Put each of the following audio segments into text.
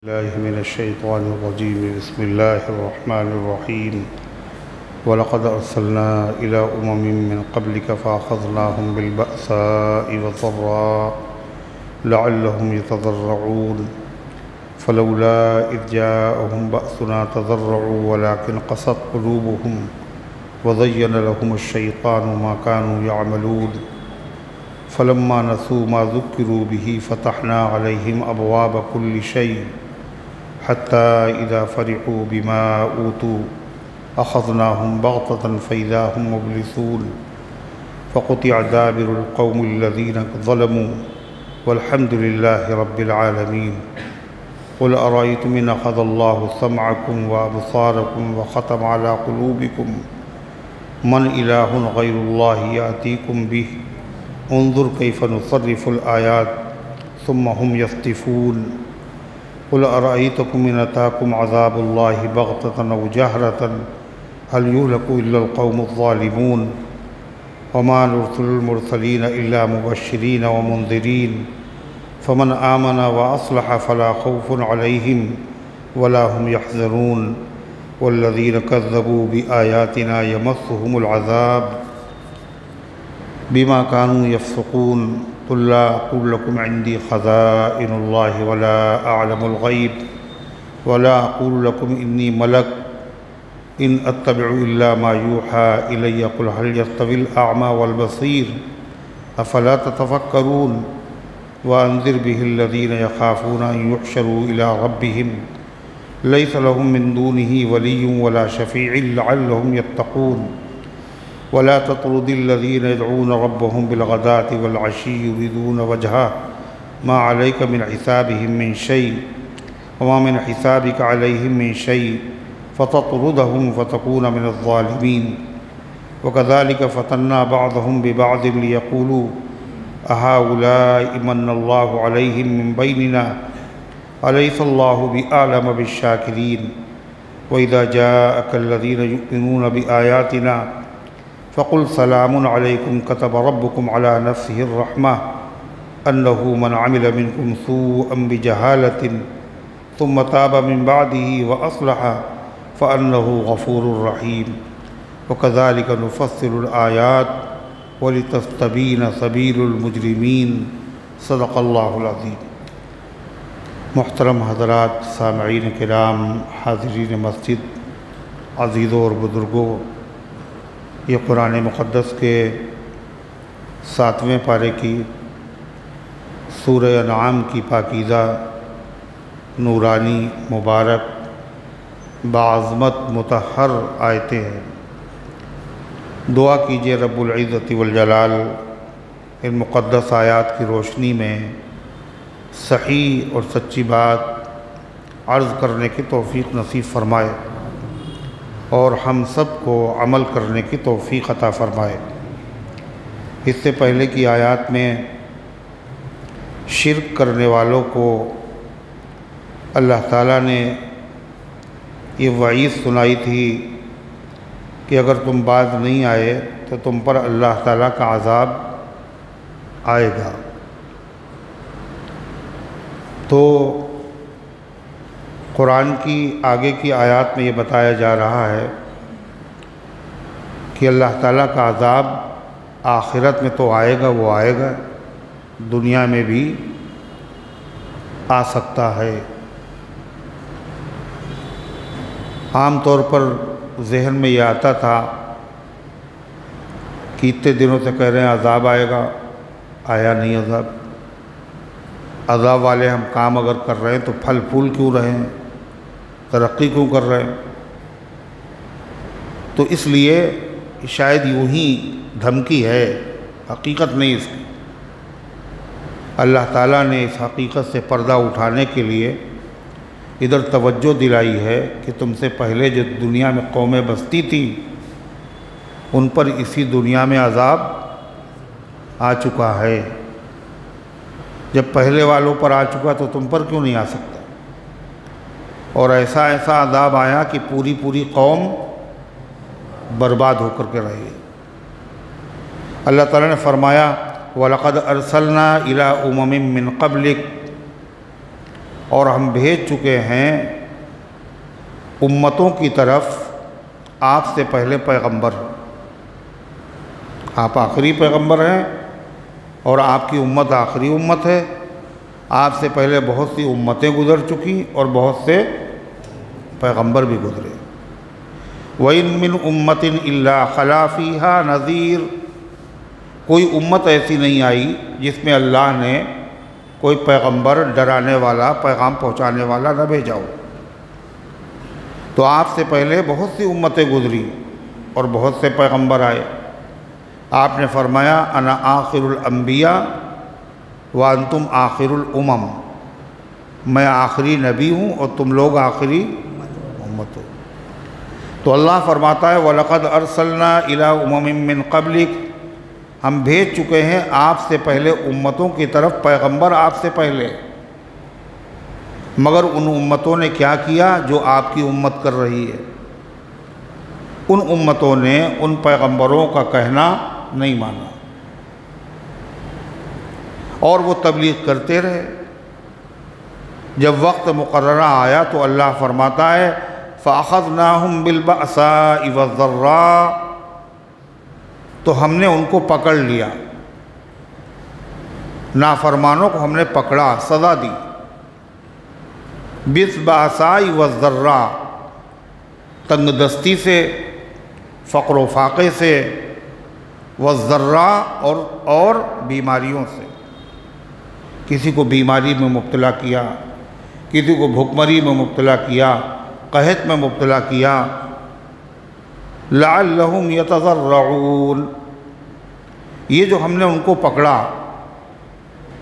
बिस्मिल्लाहिर्रहमानिर्रहीम बिस्मिल्लाहिर्रहमानिर्रहीम वलक़द अर्सलना इला उममिन मिन क़ब्लिका फ़अख़ज़नाहुम बिलबअसाइ वज़र्राअ लअल्लहुम यतज़र्रऊन फ़लौला इज़ जाअहुम बअसुना तज़र्रऊ वलाकिन क़सत क़ुलूबुहुम वज़य्यन लहुमुश्शैतानु मा कानू यअमलून फ़लम्मा नसू मा ज़ुक्किरू बिही फ़तहना अलैहिम अबवाब कुल्लि शै हत्ता इज़ा फ़रिहू बिमा ऊतू अख़ज़नाहुम बग़ततन फ़इज़ा हुम मुब्लिसून फ़क़ुतिअ दाबिरुल क़ौमिल्लज़ीना ज़लमू वल्हम्दुलिल्लाहि रब्बिल आलमीन क़ुल अरअय्तुम इन अख़ज़ल्लाहु समअकुम व अबसारकुम व ख़तम अला क़ुलूबिकुम मन इलाहुन ग़ैरुल्लाहि यातीकुम बिहि उन्ज़ुर कैफ़ नुसर्रिफ़ुल आयात सुम्मा हुम यस्तिफ़ून क़ुल अरअय्तकुम इन अताकुम अज़ाबुल्लाहि बग़ततन औ जहरतन हल युहलकु इल्लल क़ौमुज़ ज़ालिमून वमा नुरसिलुल मुरसलीन इल्ला मुबश्शिरीन व मुन्ज़िरीन फ़मन आमन व अस्लह फ़ला ख़ौफ़ुन अलैहिम वला हुम यहज़नून वल्लज़ीन कज़्ज़बू बिआयातिना यमस्सुहुमुल अज़ाब बिमा कानू यफ़्सुक़ून क़ुल ला अक़ूलु लकुम इंदी ख़ज़ाइनुल्लाहि वला अअलमुल ग़ैब वला अक़ूलु लकुम इन्नी मलक इन अत्तबिउ इल्ला मा यूहा इलय्या क़ुल हल यस्तविल अअमा वल बसीर अफ़ला ततफ़क्करून व अंज़िर बिहिल्लज़ीना यख़ाफ़ूना अन युहशरू इला रब्बिहिम लैसा लहुम मिन दूनिही वलिय्युन वला शफ़ीउन लअल्लहुम यत्तक़ून वला तत्रुदिल्लज़ीना यदऊन रब्बहुम बिलग़दाति वलअशी युरीदून वजहह मा अलैका मिन हिसाबिहिम मिन शै वमा मिन हिसाबिका अलैहिम मिन शै फ़तत्रुदहुम फ़तकून मिनज़ ज़ालिमीन वकज़ालिक फ़तन्ना बअदहुम बिबअदिन लियक़ूलू अहाउलाइ मन्नल्लाहु अलैहिम मिन बैनिना अलैसल्लाहु बिअअलम बिश्शाकिरीन वइज़ा जाअकल्लज़ीना युमिनून बिआयातिना फ़क़ुल सलामुन अलैकुम कतब रब्बुकुम अला नफ़्सिहिर रहमह अन्नहु मन अमिल मिनकुम सूअन बिजहालतिन सुम्मा ताब मिन बअदिही व अस्लह फ़अन्नहु गफ़ूरुर रहीम वकज़ालिक नुफ़स्सिलुल आयात वलितस्तबीन सबीलुल मुजरिमीन सदक़ल्लाहुल अज़ीम। मुहतरम हज़रात, सामईन किराम, हाज़रीन मस्जिद, अज़ीज़ों और बुज़ुर्गों, ये कुरान मुक़द्दस के 7वें पारे की सूरह अनआम की पाकीज़ा, नूरानी, मुबारक, बाअज़मत, मुतहर आयतें हैं। दुआ कीजिए रब्बुल इज़्ज़ति वल जलाल इन मुक़द्दस आयात की रोशनी में सही और सच्ची बात अर्ज़ करने की तौफ़ीक़ नसीब फ़रमाए और हम सब को अमल करने की तौफ़ीक़ अता फ़रमाए। इससे पहले की आयत में शिर्क करने वालों को अल्लाह ताला ने ये वईद सुनाई थी कि अगर तुम बाज नहीं आए तो तुम पर अल्लाह ताला का अज़ाब आएगा। तो कुरान की आगे की आयत में ये बताया जा रहा है कि अल्लाह ताला का अज़ाब आखिरत में तो आएगा, वो आएगा, दुनिया में भी आ सकता है। आम तौर पर जहन में ये आता था कि इतने दिनों से कह रहे हैं अज़ाब आएगा, आया नहीं अज़ाब। अज़ाब वाले हम काम अगर कर रहे हैं तो फल फूल क्यों रहे हैं, तरक्की क्यों कर रहे हैं। तो इसलिए शायद यूँ ही धमकी है, हकीकत नहीं इसकी। अल्लाह ताला ने इस हकीकत से पर्दा उठाने के लिए इधर तवज्जो दिलाई है कि तुमसे पहले जो दुनिया में कौमें बसती थी उन पर इसी दुनिया में अज़ाब आ चुका है। जब पहले वालों पर आ चुका तो तुम पर क्यों नहीं आ सकता। और ऐसा ऐसा अज़ाब आया कि पूरी पूरी कौम बर्बाद होकर के रही। अल्लाह ताला ने फरमाया वलक़द अर्सलना इला उममिन मिन क़ब्लिक और हम भेज चुके हैं उम्मतों की तरफ आपसे पहले पैगंबर। आप आखिरी पैगंबर हैं और आपकी उम्मत आखिरी उम्मत है। आपसे पहले बहुत सी उम्मतें गुज़र चुकी और बहुत से पैगंबर भी गुज़रे। वइन मिन उम्मतिन इल्ला खला फीहा नज़ीर, कोई उम्मत ऐसी नहीं आई जिसमें अल्लाह ने कोई पैगंबर डराने वाला, पैगाम पहुँचाने वाला न भेजा हो। तो आपसे पहले बहुत सी उम्मतें गुज़री और बहुत से पैगंबर आए। आपने फरमाया अना आखिरुल अंबिया व अंतुम आखिरुल उमम, मैं आखिरी नबी हूँ और तुम लोग आखिरी उम्मत हो। तो अल्लाह फरमाता है वलक़द अरसलना इला उममिन मिन क़ब्लिक, हम भेज चुके हैं आपसे पहले उम्मतों की तरफ पैगंबर आपसे पहले, मगर उन उम्मतों ने क्या किया जो आपकी उम्मत कर रही है। उन उम्मतों ने उन पैगंबरों का कहना नहीं माना और वो तबलीग करते रहे। जब वक्त मुकर्ररा आया तो अल्लाह फरमाता है फ़अख़ज़नाहुम बिलबअसाइ वज़र्रा, तो हमने उनको पकड़ लिया, नाफरमानों को हमने पकड़ा, सज़ा दी। बिलबअसाइ वज़र्रा, तंगदस्ती से, फ़क़्र व फ़ाक़े से, वज़र्रा और बीमारियों से। किसी को बीमारी में मुब्तला किया, किसी को भुखमरी में मुब्तला किया, कहत में मुब्तला किया। लअल्लहुम यतज़र्रऊन, ये जो हमने उनको पकड़ा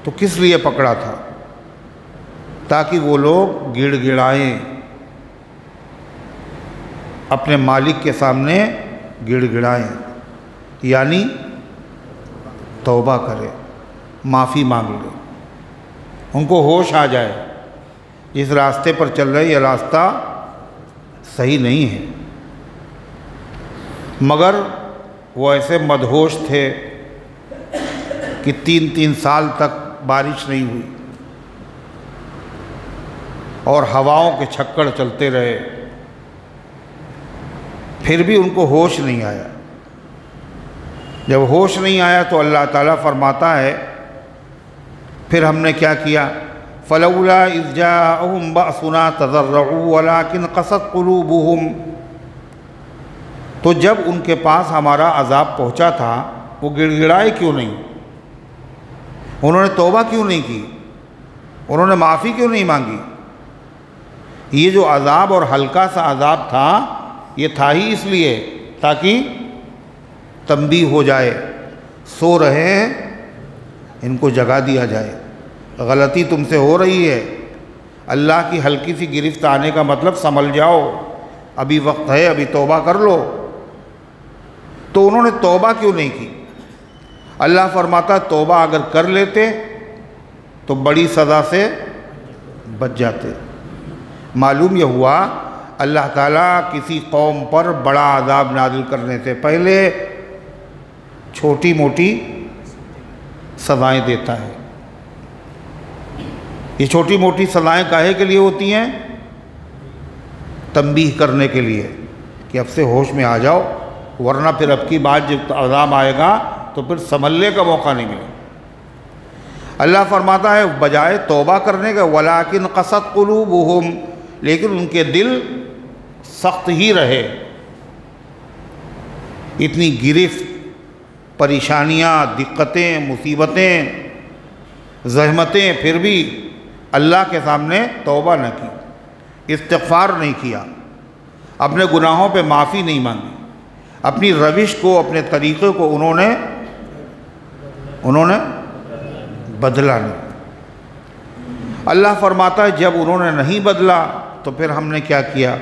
तो किस लिए पकड़ा था? ताकि वो लोग गिड़गिड़ाएं, अपने मालिक के सामने गिड़गिड़ाएं, यानी तौबा करें, माफ़ी मांग लें, उनको होश आ जाए जिस रास्ते पर चल रहे ये रास्ता सही नहीं है। मगर वो ऐसे मदहोश थे कि 3-3 साल तक बारिश नहीं हुई और हवाओं के छक्कड़ चलते रहे, फिर भी उनको होश नहीं आया। जब होश नहीं आया तो अल्लाह ताला फरमाता है फिर हमने क्या किया, फलौला इज़ जाअहुम बअसुना तज़र्रऊ वलाकिन क़सत क़ुलूबुहुम, तो जब उनके पास हमारा अज़ाब पहुंचा था वो गिड़गिड़ाए क्यों नहीं? उन्होंने तौबा क्यों नहीं की? उन्होंने माफ़ी क्यों नहीं मांगी? ये जो अज़ाब और हल्का सा अज़ाब था ये था ही इसलिए ताकि तंबीह हो जाए, सो रहे हैं इनको जगा दिया जाए, गलती तुमसे हो रही है, अल्लाह की हल्की सी गिरफ्त आने का मतलब संभल जाओ, अभी वक्त है, अभी तौबा कर लो। तो उन्होंने तौबा क्यों नहीं की? अल्लाह फरमाता तौबा अगर कर लेते तो बड़ी सज़ा से बच जाते। मालूम यह हुआ अल्लाह ताला किसी कौम पर बड़ा अज़ाब नाज़िल करने से पहले छोटी मोटी सज़ाएं देता है। ये छोटी मोटी सज़ाएं काहे के लिए होती हैं? तंबीह करने के लिए कि अब से होश में आ जाओ, वरना फिर अब की बात जब अज़ाब आएगा तो फिर संभलने का मौका नहीं मिलेगा। अल्लाह फरमाता है बजाय तौबा करने का वलाकिन क़सत क़ुलूबुहुम, लेकिन उनके दिल सख्त ही रहे। इतनी गिरफ्त, परेशानियाँ, दिक्कतें, मुसीबतें, ज़हमतें, फिर भी अल्लाह के सामने तौबा न की, इस्तिग़फ़ार नहीं किया, अपने गुनाहों पे माफ़ी नहीं मांगी, अपनी रविश को, अपने तरीक़े को उन्होंने बदला नहीं। अल्लाह फरमाता है जब उन्होंने नहीं बदला तो फिर हमने क्या किया,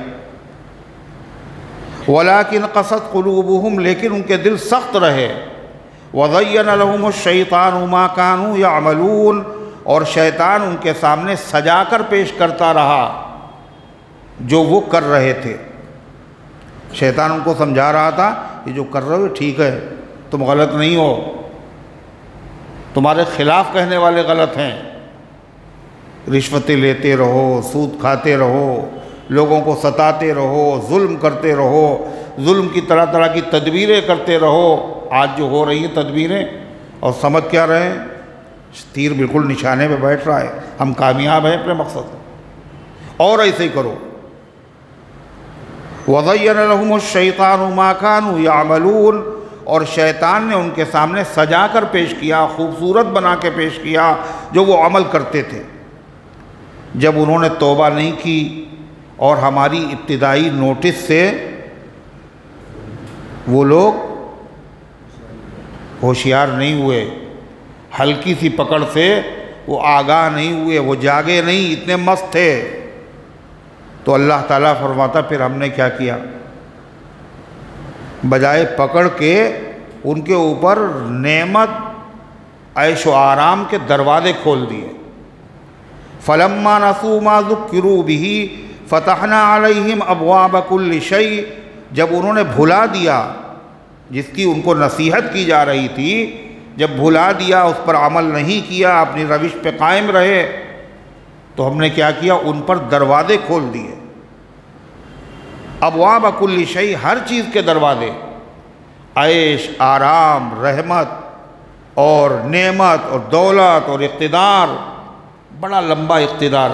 वलाकिन क़सत क़ुलूबुहुम, लेकिन उनके दिल सख्त रहे। वज़य्यन लहुमुश्शैतानु मा कानू यअमलून, और शैतान उनके सामने सजा कर पेश करता रहा जो वो कर रहे थे। शैतान उनको समझा रहा था कि जो कर रहे हो ठीक है, तुम गलत नहीं हो, तुम्हारे खिलाफ कहने वाले गलत हैं, रिश्वतें लेते रहो, सूद खाते रहो, लोगों को सताते रहो, जुल्म करते रहो, जुल्म की तरह तरह की तदबीरें करते रहो। आज जो हो रही हैं तदबीरें, और समझ क्या रहे हैं, तीर बिल्कुल निशाने पे बैठ रहा है, हम कामयाब हैं अपने मकसद में, और ऐसे ही करो। वज़य्यन लहुमुश-शैतानु मा कानू यअमलून, और शैतान ने उनके सामने सजा कर पेश किया, खूबसूरत बना के पेश किया जो वो अमल करते थे। जब उन्होंने तौबा नहीं की और हमारी इब्तिदाई नोटिस से वो लोग होशियार नहीं हुए, हल्की सी पकड़ से वो आगाह नहीं हुए, वो जागे नहीं, इतने मस्त थे, तो अल्लाह ताला फरमाता फिर हमने क्या किया, बजाय पकड़ के उनके ऊपर नेमत ऐशो आराम के दरवाज़े खोल दिए। फलम्मा नसू मा ज़ुक्किरू बिही फ़तहना अलैहिम अब्वाब कुल्लि शै, जब उन्होंने भुला दिया जिसकी उनको नसीहत की जा रही थी, जब भुला दिया, उस पर अमल नहीं किया, अपनी रविश पे कायम रहे, तो हमने क्या किया, उन पर दरवाज़े खोल दिए। अब्वाब कुल्लि शै, हर चीज़ के दरवाज़े, ऐश आराम, रहमत और नेमत और दौलत और इक़्तिदार, बड़ा लंबा इक़्तिदार।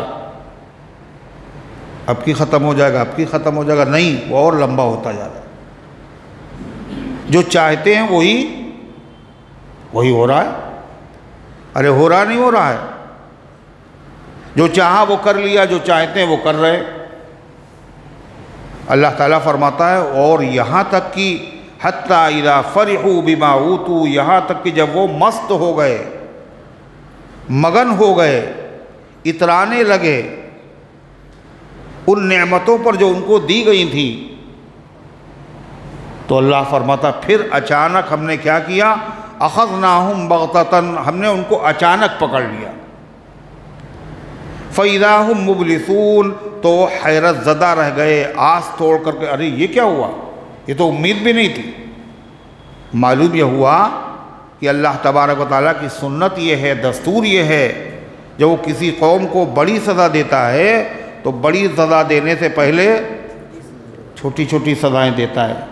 अब की ख़त्म हो जाएगा, अब की ख़त्म हो जाएगा, नहीं, वो और लंबा होता जा रहा है। जो चाहते हैं वही हो रहा है। अरे हो रहा नहीं हो रहा है, जो चाहा वो कर लिया, जो चाहते हैं वो कर रहे। अल्लाह ताला फरमाता है, और यहाँ तक कि हत्ता इज़ा फ़रिहू बिमा ऊतू, यहाँ तक कि जब वो मस्त हो गए, मगन हो गए, इतराने लगे उन नेमतों पर जो उनको दी गई थी, तो अल्लाह फरमाता फिर अचानक हमने क्या किया, अख़ज़नाहुम बग़ततन, हमने उनको अचानक पकड़ लिया। फ़इज़ा हुम मुब्लिसून, तो हैरत ज़दा रह गए, आस तोड़ करके, अरे ये क्या हुआ, ये तो उम्मीद भी नहीं थी। मालूम यह हुआ कि अल्लाह तबारक व तआला की सुन्नत ये है, दस्तूर ये है, जब वो किसी कौम को बड़ी सज़ा देता है तो बड़ी सज़ा देने से पहले छोटी छोटी सज़ाएँ देता है,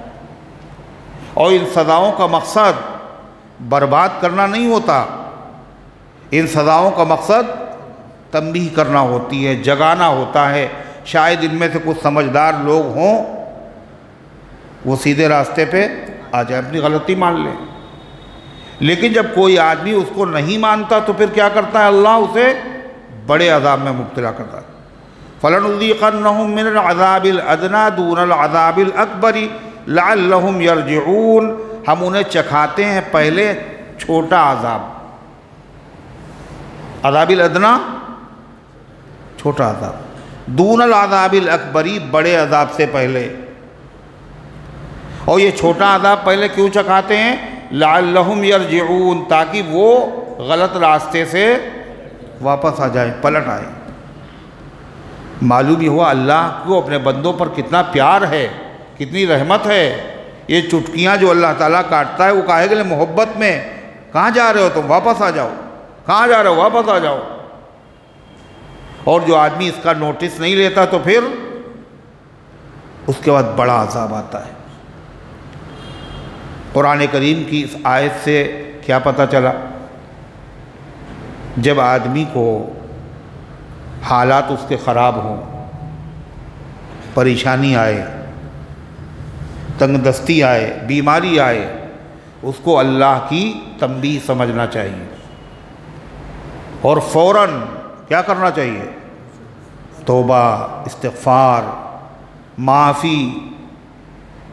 और इन सज़ाओं का मकसद बर्बाद करना नहीं होता, इन सज़ाओं का मकसद तंबीह करना होती है, जगाना होता है। शायद इनमें से कुछ समझदार लोग हों, वो सीधे रास्ते पे आ जाए, अपनी गलती मान लें। लेकिन जब कोई आदमी उसको नहीं मानता तो फिर क्या करता है, अल्लाह उसे बड़े अज़ाब में मुब्तला करता है। फलनुज़ीक़न्नहुम मिनल अज़ाबिल अदना दूनल अज़ाबिल अकबरी लअल्लहुम यरजिऊन, हम उन्हें चखाते हैं पहले छोटा अज़ाब, अज़ाबिल अदना छोटा अज़ाब, दूनल अज़ाबिल अकबरी बड़े अज़ाब से पहले। और ये छोटा अज़ाब पहले क्यों चखाते हैं, लअल्लहुम यरजिऊन, ताकि वो गलत रास्ते से वापस आ जाए, पलट आए। मालूम ही हुआ अल्लाह को अपने बंदों पर कितना प्यार है, कितनी रहमत है। ये चुटकियाँ जो अल्लाह ताला काटता है वो काहे के लिए, मोहब्बत में। कहाँ जा रहे हो तुम, वापस आ जाओ, कहाँ जा रहे हो, वापस आ जाओ। और जो आदमी इसका नोटिस नहीं लेता तो फिर उसके बाद बड़ा अज़ाब आता है। कुरान करीम की इस आयत से क्या पता चला, जब आदमी को हालात उसके ख़राब हों, परेशानी आए, तंगदस्ती आए, बीमारी आए, उसको अल्लाह की तंबीह समझना चाहिए और फ़ौरन क्या करना चाहिए, तौबा, इस्तिग़फ़ार, माफ़ी,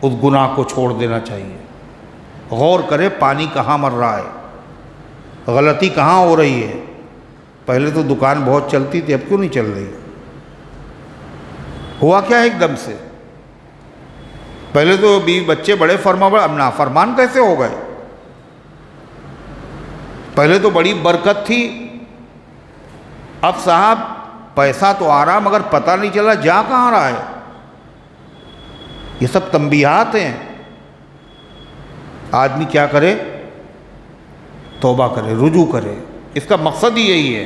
उस गुनाह को छोड़ देना चाहिए। गौर करे पानी कहाँ मर रहा है, गलती कहाँ हो रही है। पहले तो दुकान बहुत चलती थी, अब क्यों नहीं चल रही, हुआ क्या है एकदम से। पहले तो बच्चे बड़े फरमाबरदार, अब नाफरमान कैसे हो गए। पहले तो बड़ी बरकत थी, अब साहब पैसा तो आ रहा मगर पता नहीं चला जा कहाँ रहा है। ये सब तंबीहात हैं। आदमी क्या करे, तौबा करे, रुजू करे, इसका मकसद ही यही है।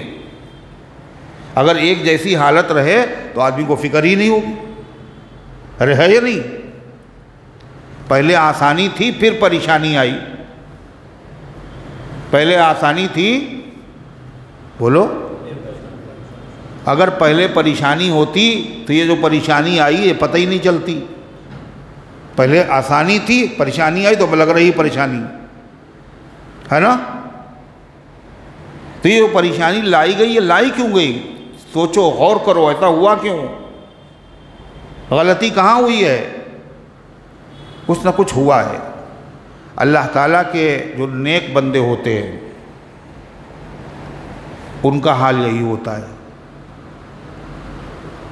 अगर एक जैसी हालत रहे तो आदमी को फिक्र ही नहीं होगी। अरे है या नहीं? पहले आसानी थी फिर परेशानी आई। पहले आसानी थी, बोलो, अगर पहले परेशानी होती तो ये जो परेशानी आई ये पता ही नहीं चलती। पहले आसानी थी, परेशानी आई तो लग रही परेशानी है ना। तो ये जो परेशानी लाई गई, ये लाई क्यों गई? सोचो, गौर करो, ऐसा हुआ क्यों? गलती कहाँ हुई है? कुछ ना कुछ हुआ है। अल्लाह ताला के जो नेक बंदे होते हैं उनका हाल यही होता है।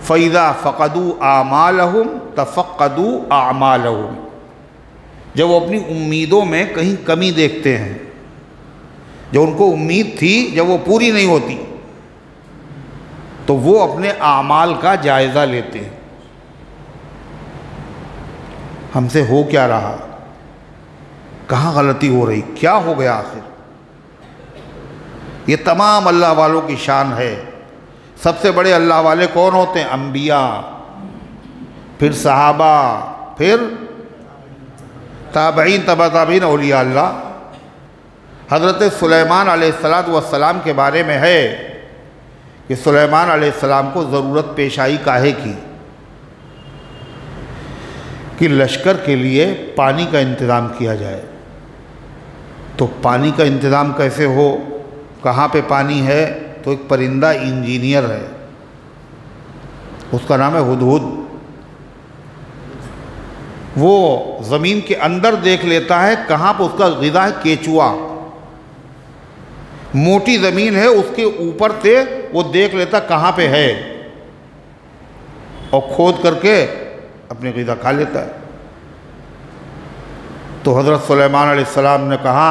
फ़ैज़ा फ़क़दू आमालहुम तफ़क़दू आमालहुम, जब वो अपनी उम्मीदों में कहीं कमी देखते हैं, जो उनको उम्मीद थी जब वो पूरी नहीं होती तो वो अपने आमाल का जायज़ा लेते हैं। हमसे हो क्या रहा, कहाँ गलती हो रही, क्या हो गया आखिर? ये तमाम अल्लाह वालों की शान है। सबसे बड़े अल्लाह वाले कौन होते हैं? अंबिया, फिर सहाबा, फिर ताबईन, तबा ताबईन, औलिया अल्लाह। हज़रत सुलेमान अलैहिस्सलाम के बारे में है कि सुलेमान अलैहिस्सलाम को ज़रूरत पेश आई काहे की कि लश्कर के लिए पानी का इंतज़ाम किया जाए। तो पानी का इंतज़ाम कैसे हो, कहाँ पे पानी है? तो एक परिंदा इंजीनियर है, उसका नाम है हुदहुद। वो ज़मीन के अंदर देख लेता है कहाँ पर उसका ग़िज़ा है, केचुआ। मोटी ज़मीन है, उसके ऊपर से वो देख लेता कहाँ पे है और खोद करके अपने ग़िज़ा खा लेता है। तो हज़रत सुलेमान अलैहिस्सलाम ने कहा,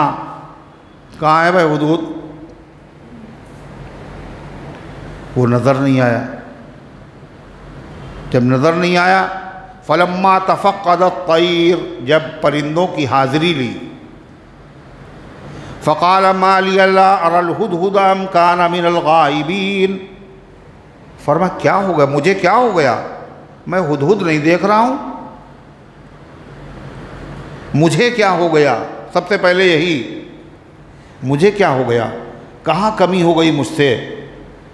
कहाँ है भाई हुदहुद? वो नज़र नहीं आया। जब नज़र नहीं आया, फलम्मा तफ़क़्क़दत तैर, जब परिंदों की हाज़िरी ली, फ़क़ाल मा लिया ला अरल हुदहुद अम काना मिनल गाइबीन, फरमा क्या हो गया, मुझे क्या हो गया, मैं हुदहुद नहीं देख रहा हूँ, मुझे क्या हो गया? सबसे पहले यही, मुझे क्या हो गया, कहाँ कमी हो गई मुझसे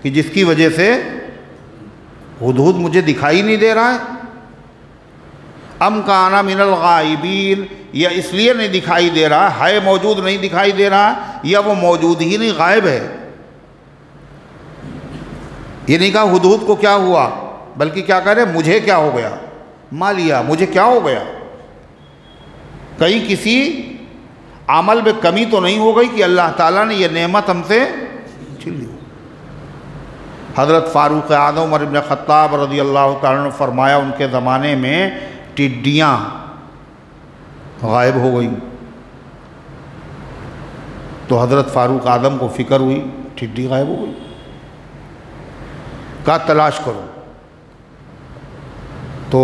कि जिसकी वजह से हुदहुद मुझे दिखाई नहीं दे रहा है? अम काना मिनल गाइबीन, या इसलिए नहीं दिखाई दे रहा है, मौजूद नहीं दिखाई दे रहा, या वो मौजूद ही नहीं, गायब है। ये नहीं कहा हुदहुद को क्या हुआ, बल्कि क्या कह रहे, मुझे क्या हो गया, मालिया, मुझे क्या हो गया? कहीं किसी अमल में कमी तो नहीं हो गई कि अल्लाह ताला ने यह नेमत हमसे छीन ली? हज़रत फ़ारूक़ आज़म उमर इब्न ख़त्ताब रज़ियल्लाहु ताला ने फरमाया, उनके ज़माने में टिड्डियाँ गायब हो गई। तो हज़रत फ़ारूक़ आज़म को फ़िक्र हुई, टिड्डी गायब हो गई, का तलाश करो। तो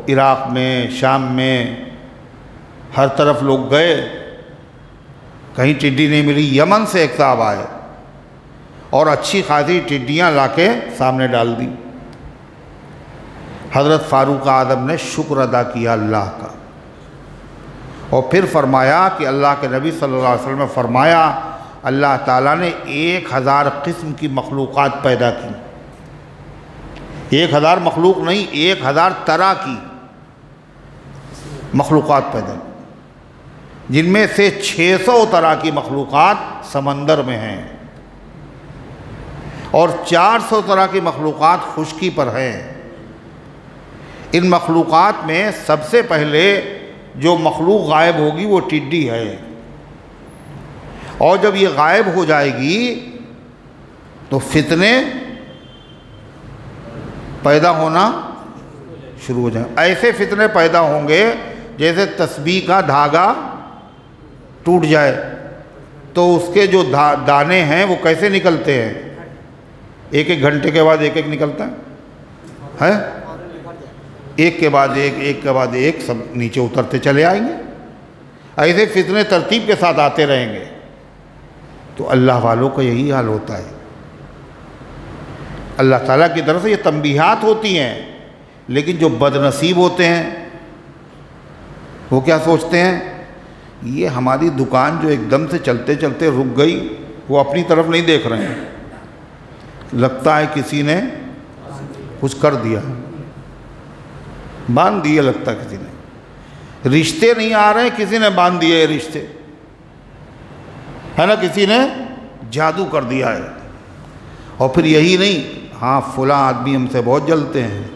इराक़ में, शाम में, हर तरफ लोग गए, कहीं टिड्डी नहीं मिली। यमन से एक साहब आए और अच्छी खासी टिड्डियाँ लाके सामने डाल दी। हज़रत फ़ारूक़ आज़म ने शुक्र अदा किया अल्लाह का, और फिर फरमाया कि अल्लाह के नबी सल्लल्लाहु अलैहि वसल्लम ने फरमाया, अल्लाह ताला ने 1000 किस्म की मखलूक़ात पैदा की। 1000 मखलूक नहीं, 1000 तरह की मखलूक़ात पैदा की, जिनमें से 600 तरह की मखलूक़ात समंदर में हैं और 400 तरह की मखलूक़ात खुश्की पर हैं। इन मखलूक़ात में सबसे पहले जो मखलूक गायब होगी वो टिड्डी है, और जब ये गायब हो जाएगी तो फितने पैदा होना शुरू हो जाए। ऐसे फितने पैदा होंगे जैसे तस्बीह का धागा टूट जाए तो उसके जो दाने हैं वो कैसे निकलते हैं, एक एक घंटे के बाद एक एक निकलता है, एक के बाद एक, एक के बाद एक, सब नीचे उतरते चले आएंगे। ऐसे फितने तरतीब के साथ आते रहेंगे। तो अल्लाह वालों का यही हाल होता है। अल्लाह ताला की तरफ से ये तंबीहात होती हैं। लेकिन जो बदनसीब होते हैं वो क्या सोचते हैं, ये हमारी दुकान जो एकदम से चलते चलते रुक गई, वो अपनी तरफ नहीं देख रहे हैं, लगता है किसी ने कुछ कर दिया, बांध दिए, लगता है किसी ने। रिश्ते नहीं आ रहे, किसी ने बांध दिए ये रिश्ते, है ना, किसी ने जादू कर दिया है। और फिर यही नहीं, हाँ फला आदमी हमसे बहुत जलते हैं,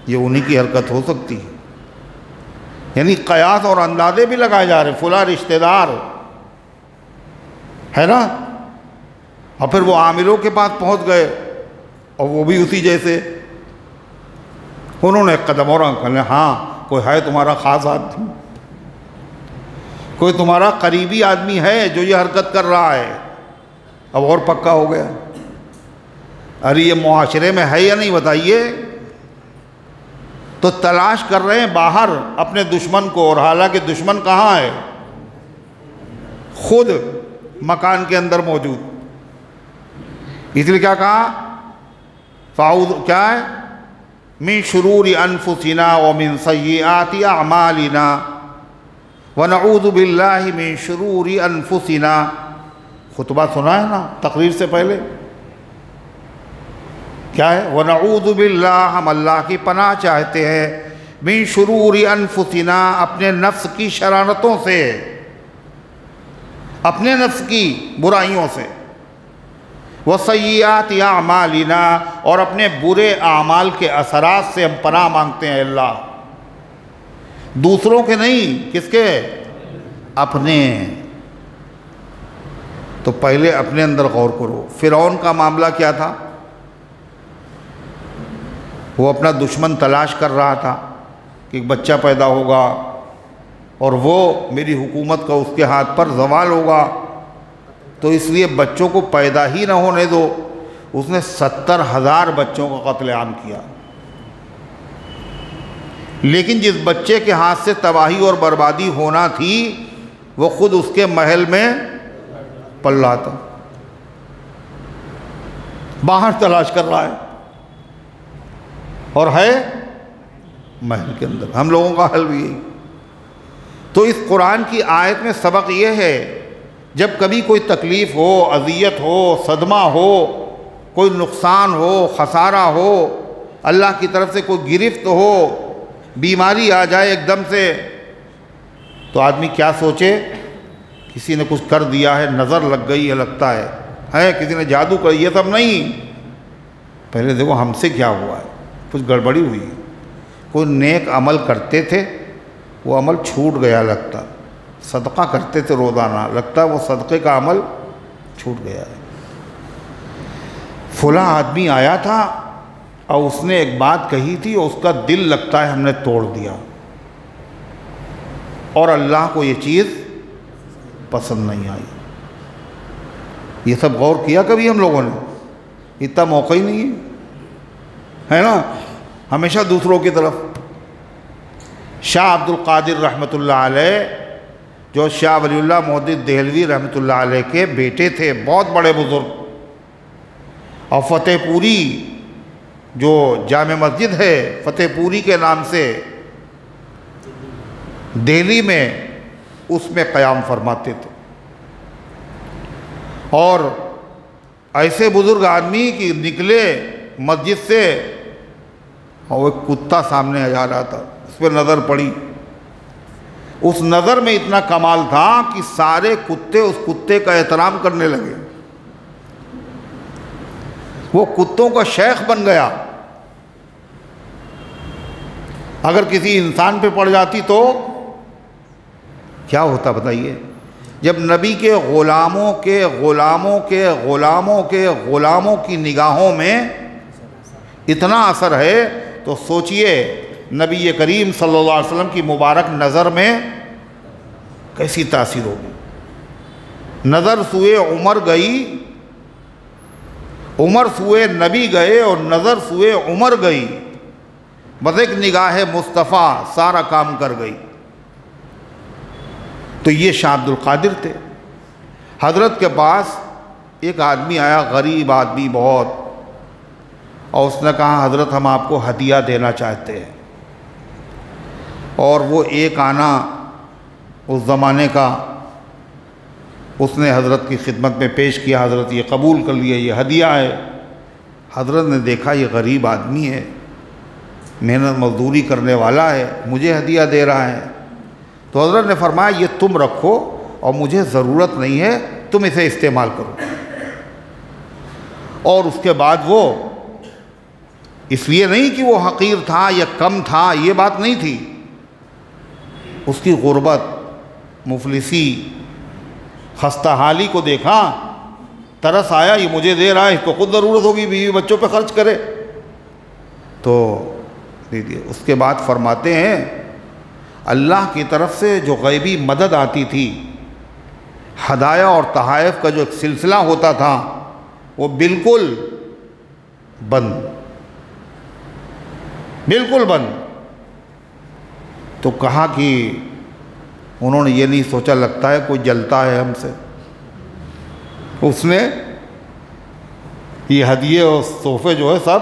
ये उन्हीं की हरकत हो सकती है। यानी कयास और अंदाजे भी लगाए जा रहे, फला रिश्तेदार है ना। और फिर वो आमिलों के पास पहुंच गए और वो भी उसी जैसे, उन्होंने एक कदम और कहने, हाँ कोई है तुम्हारा ख़ास आदमी, कोई तुम्हारा करीबी आदमी है जो ये हरकत कर रहा है। अब और पक्का हो गया, अरे ये मुआशरे में है या नहीं बताइए। तो तलाश कर रहे हैं बाहर अपने दुश्मन को, और हालांकि दुश्मन कहाँ है, खुद मकान के अंदर मौजूद। इसलिए क्या कहा, फ़ाऊज़ क्या है, मिन शुरूरि अनफुसिना व मिन सय्यिआति अअमालिना व नऊज़ु बिल्लाहि मिन शुरूरि अनफुसिना। खुतबा सुना है ना तकरीर से पहले, क्या है, व नऊज़ु बिल्लाह, हम अल्लाह की पनाह चाहते हैं, मिन शुरूरि अनफुसिना, अपने नफ्स की शरारतों से, अपने नफ्स की बुराइयों से, व सय्यिआति अअमालिना, और अपने बुरे आमाल के असरात से हम पनाह मांगते हैं अल्लाह। दूसरों के नहीं, किसके, अपने। तो पहले अपने अंदर गौर करो। फिरौन का मामला क्या था, वो अपना दुश्मन तलाश कर रहा था कि एक बच्चा पैदा होगा और वो मेरी हुकूमत का उसके हाथ पर जवाल होगा, तो इसलिए बच्चों को पैदा ही ना होने दो। उसने 70,000 बच्चों का कत्लेआम किया। लेकिन जिस बच्चे के हाथ से तबाही और बर्बादी होना थी, वो खुद उसके महल में पल रहा था, बाहर तलाश कर रहा है, और है महल के अंदर। हम लोगों का हल भी यही। तो इस कुरान की आयत में सबक ये है, जब कभी कोई तकलीफ़ हो, अज़ियत हो, सदमा हो, कोई नुकसान हो, खसारा हो, अल्लाह की तरफ से कोई गिरफ्त हो, बीमारी आ जाए एकदम से, तो आदमी क्या सोचे, किसी ने कुछ कर दिया है, नज़र लग गई है, लगता है किसी ने जादू कर, ये सब नहीं। पहले देखो हमसे क्या हुआ है, कुछ गड़बड़ी हुई, कोई नेक अमल करते थे, वो अमल छूट गया, लगता सदका करते थे रोज़ाना, लगता वो सदक़े का अमल छूट गया है। फला आदमी आया था और उसने एक बात कही थी और उसका दिल लगता है हमने तोड़ दिया, और अल्लाह को ये चीज़ पसंद नहीं आई। ये सब गौर किया कभी हम लोगों ने? इतना मौका ही नहीं है ना, हमेशा दूसरों की तरफ। शाह अब्दुल कादिर रहमतुल्लाह अलैह, जो शाह वलीउल्लाह मोहद्दिस देहलवी रहमतुल्लाह अलैह के बेटे थे, बहुत बड़े बुज़ुर्ग, और फ़तेहपुरी जो जामे मस्जिद है, फ़तेहपुरी के नाम से दिल्ली में, उसमें क़याम फरमाते थे। और ऐसे बुज़ुर्ग आदमी कि निकले मस्जिद से और वो कुत्ता सामने आ जा रहा था, उस पर नज़र पड़ी। उस नज़र में इतना कमाल था कि सारे कुत्ते उस कुत्ते का एहतराम करने लगे, वो कुत्तों का शेख बन गया। अगर किसी इंसान पे पड़ जाती तो क्या होता बताइए? जब नबी के ग़ुलामों के ग़ुलामों के ग़ुलामों के ग़ुलामों की निगाहों में इतना असर है, तो सोचिए नबी करीम सल्लल्लाहु अलैहि वसल्लम की मुबारक नज़र में कैसी तासीर होगी। नज़र सुए उमर गई, उमर सुए नबी गए, और नज़र सुए उमर गई, बस एक निगाह मुस्तफ़ा सारा काम कर गई। तो ये शाह अब्दुल कादिर थे। हज़रत के पास एक आदमी आया, गरीब आदमी बहुत, और उसने कहा हज़रत हम आपको हदिया देना चाहते हैं। और वो एक आना उस ज़माने का उसने हज़रत की खिदमत में पेश किया। हज़रत ये कबूल कर लिया, ये हदिया है। हज़रत ने देखा ये गरीब आदमी है, मेहनत मजदूरी करने वाला है, मुझे हदिया दे रहा है। तो हज़रत ने फरमाया ये तुम रखो और मुझे ज़रूरत नहीं है, तुम इसे इस्तेमाल करो। और उसके बाद वो इसलिए नहीं कि वो हकीर था या कम था, ये बात नहीं थी। उसकी गुर्बत, मुफलिसी, खस्ता हाली को देखा, तरस आया, ये मुझे दे रहा है, इसको खुद ज़रूरत होगी, बीवी बच्चों पे खर्च करे, तो दे दिए। उसके बाद फरमाते हैं अल्लाह की तरफ से जो गैबी मदद आती थी, हदाया और तहाइफ का जो एक सिलसिला होता था, वो बिल्कुल बंद, बिल्कुल बंद। तो कहा कि उन्होंने ये नहीं सोचा लगता है कोई जलता है हमसे। उसने ये हदिये और तोहफे जो है सब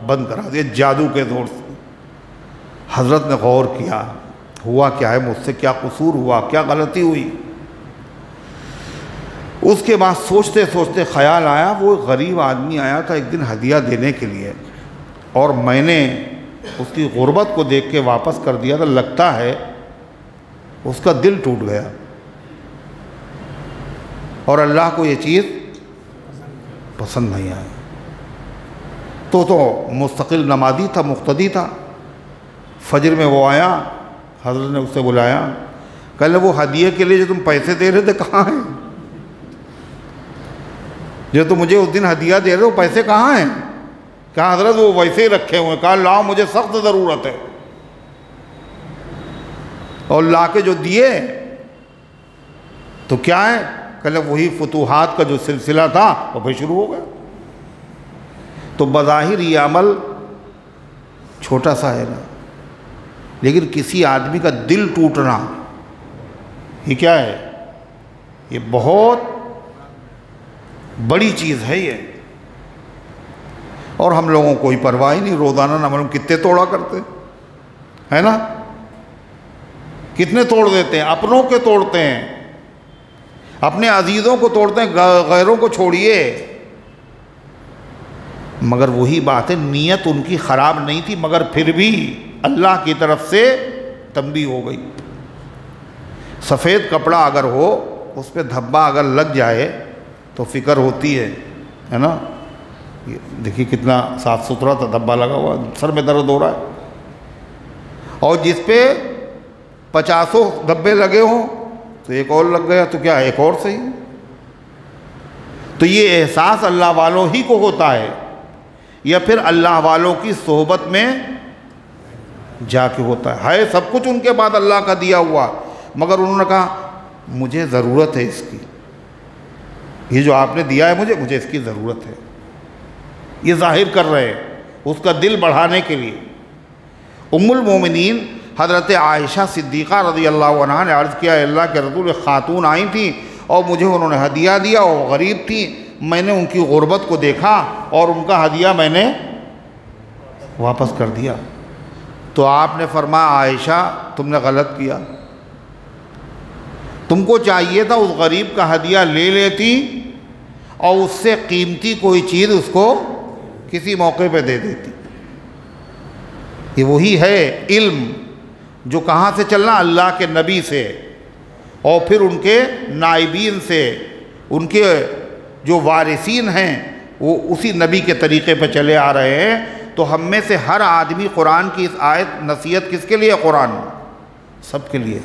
बंद करा दिए जादू के जोर से। हज़रत ने गौर किया, हुआ क्या है, मुझसे क्या कसूर हुआ, क्या गलती हुई। उसके बाद सोचते सोचते ख्याल आया वो गरीब आदमी आया था एक दिन हदिया देने के लिए, और मैंने उसकी गुर्बत को देख के वापस कर दिया था। लगता है उसका दिल टूट गया और अल्लाह को ये चीज़ पसंद नहीं आई। तो मुस्तकिल नमाजी था, मुक्तदी था। फजर में वो आया, हज़रत ने उससे बुलाया, कल वो हदिये के लिए जो तुम पैसे दे रहे थे कहाँ हैं? जो तुम मुझे उस दिन हदिया दे रहे हो पैसे कहाँ हैं? कहा हज़रत वो वैसे ही रखे हुए हैं। कहा लाओ, मुझे सख्त ज़रूरत है। और ला के जो दिए तो क्या है, कल वही फतूहात का जो सिलसिला था वो फिर शुरू हो गया। तो बज़ाहिर ये अमल छोटा सा है ना, लेकिन किसी आदमी का दिल टूटना ये क्या है, ये बहुत बड़ी चीज़ है ये। और हम लोगों को कोई परवाह ही नहीं, रोज़ाना ना मालूम कितने तोड़ा करते है ना, कितने तोड़ देते हैं, अपनों के तोड़ते हैं, अपने अजीज़ों को तोड़ते हैं, गैरों को छोड़िए। मगर वही बात है, नीयत उनकी ख़राब नहीं थी, मगर फिर भी अल्लाह की तरफ से तंबी हो गई। सफ़ेद कपड़ा अगर हो, उस पर धब्बा अगर लग जाए तो फ़िक्र होती है ना। ये देखिए कितना साफ़ सुथरा था, धब्बा लगा हुआ, सर में दर्द हो रहा है। और जिस पे 50 धब्बे लगे हों तो एक और लग गया तो क्या, एक और सही। तो ये एहसास अल्लाह वालों ही को होता है, या फिर अल्लाह वालों की सोहबत में जाके होता है। सब कुछ उनके बाद अल्लाह का दिया हुआ, मगर उन्होंने कहा मुझे ज़रूरत है इसकी, ये जो आपने दिया है मुझे इसकी ज़रूरत है। ये ज़ाहिर कर रहे हैं उसका दिल बढ़ाने के लिए। उम्मुल मोमिनीन हज़रत आयशा सिद्दीक़ा रज़ी अल्लाह अन्हा ने अर्ज़ किया, अल्लाह के रसूल, ख़ातून आई थी और मुझे उन्होंने हदिया दिया, और गरीब थी, मैंने उनकी गुर्बत को देखा और उनका हदिया मैंने वापस कर दिया। तो आपने फरमाया आयशा तुमने गलत किया, तुमको चाहिए था उस गरीब का हदिया ले लेती और उससे कीमती कोई चीज़ उसको किसी मौके पे दे देती। ये वही है इल्म जो कहाँ से चलना, अल्लाह के नबी से और फिर उनके नाइबीन से, उनके जो वारिसीन हैं वो उसी नबी के तरीक़े पे चले आ रहे हैं। तो हम में से हर आदमी कुरान की इस आयत नसीहत किसके लिए, कुरान सबके लिए।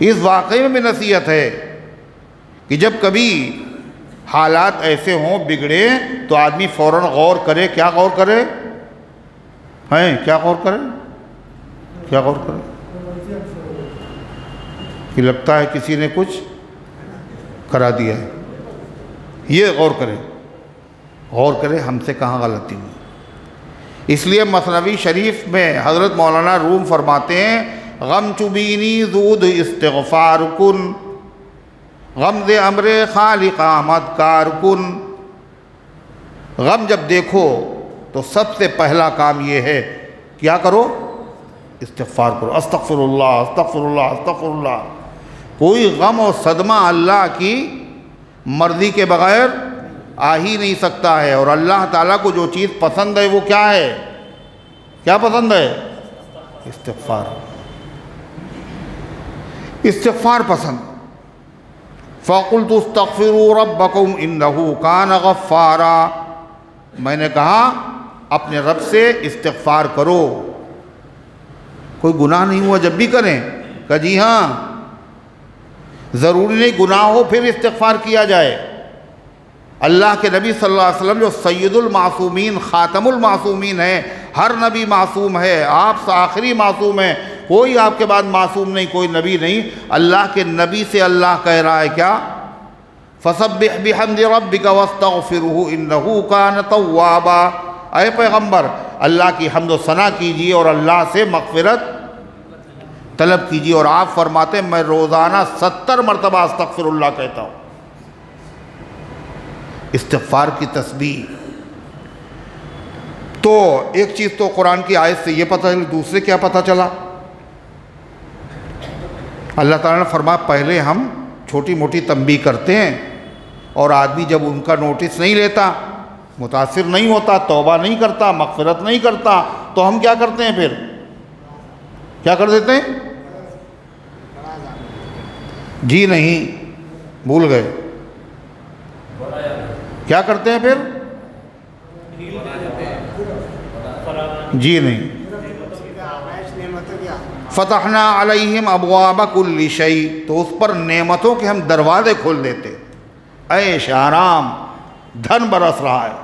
इस वाक़ई में भी नसीहत है कि जब कभी हालात ऐसे हों बिगड़े तो आदमी फ़ौरन गौर करे। क्या गौर करे हैं, क्या गौर करे, क्या गौर करे कि लगता है किसी ने कुछ करा दिया है, ये गौर करे, गौर करे हमसे कहाँ गलती हुई। इसलिए मसनवी शरीफ में हज़रत मौलाना रूम फरमाते हैं, गम चुबीनी जूद इस्तिग़फ़ार कुन, गम दे अमरे खालिक़ आमद कार कुन। गम जब देखो तो सबसे पहला काम ये है, क्या करो? इस्तिग़फ़ार करो, अस्तग़फ़िरुल्लाह अस्तग़फ़िरुल्लाह अस्तग़फ़िरुल्लाह। कोई गम और सदमा अल्लाह की मर्ज़ी के बग़ैर आ ही नहीं सकता है। और अल्लाह ताला को जो चीज़ पसंद है वो क्या है? क्या पसंद है? इस्तिग़फ़ार। इस्तिग़फ़ार पसंद। फ़क़ुल्तु अस्तग़फ़िरू रब्बकुम इन्नहु कान गफ़्फ़ारा, मैंने कहा अपने रब से इस्तिग़फ़ार करो। कोई गुनाह नहीं हुआ जब भी करें? कहा जी हाँ, ज़रूरी नहीं गुनाह हो फिर इस्तिग़फ़ार किया जाए। अल्लाह के नबी सल्लल्लाहु अलैहि वसल्लम जो सैयदुल मासूमीन ख़ातमुल मासूमीन है, हर नबी मासूम है, आप आखिरी मासूम हैं, कोई आपके बाद मासूम नहीं, कोई नबी नहीं। अल्लाह के नबी से अल्लाह कह रहा है क्या? फसब्बिह बिहम्दि रब्बिका वस्तग़फ़िरहु इन्नहु कान तव्वाबा। ऐ पैगम्बर, अल्लाह की हम्द व सना कीजिए और अल्लाह से मग़फ़िरत तलब कीजिए। और आप फरमाते हैं मैं रोज़ाना 70 मरतबा अस्तग़फ़िरुल्लाह कहता हूँ। इस्तिग़फ़ार की तस्बीह। तो एक चीज़ तो कुरान की आयत से ये पता चली, दूसरे क्या पता चला? अल्लाह ताला ने फरमाया पहले हम छोटी मोटी तंबीह करते हैं और आदमी जब उनका नोटिस नहीं लेता, मुतासिर नहीं होता, तौबा नहीं करता, मग़फ़िरत नहीं करता, तो हम क्या करते हैं? फिर क्या कर देते हैं? जी नहीं, भूल गए। क्या करते हैं फिर? जी नहीं। फ़तहना अलैहिम अबवाब कुल्लि शै, तो उस पर नेमतों के हम दरवाज़े खोल देते। ऐश आराम, धन बरस रहा है।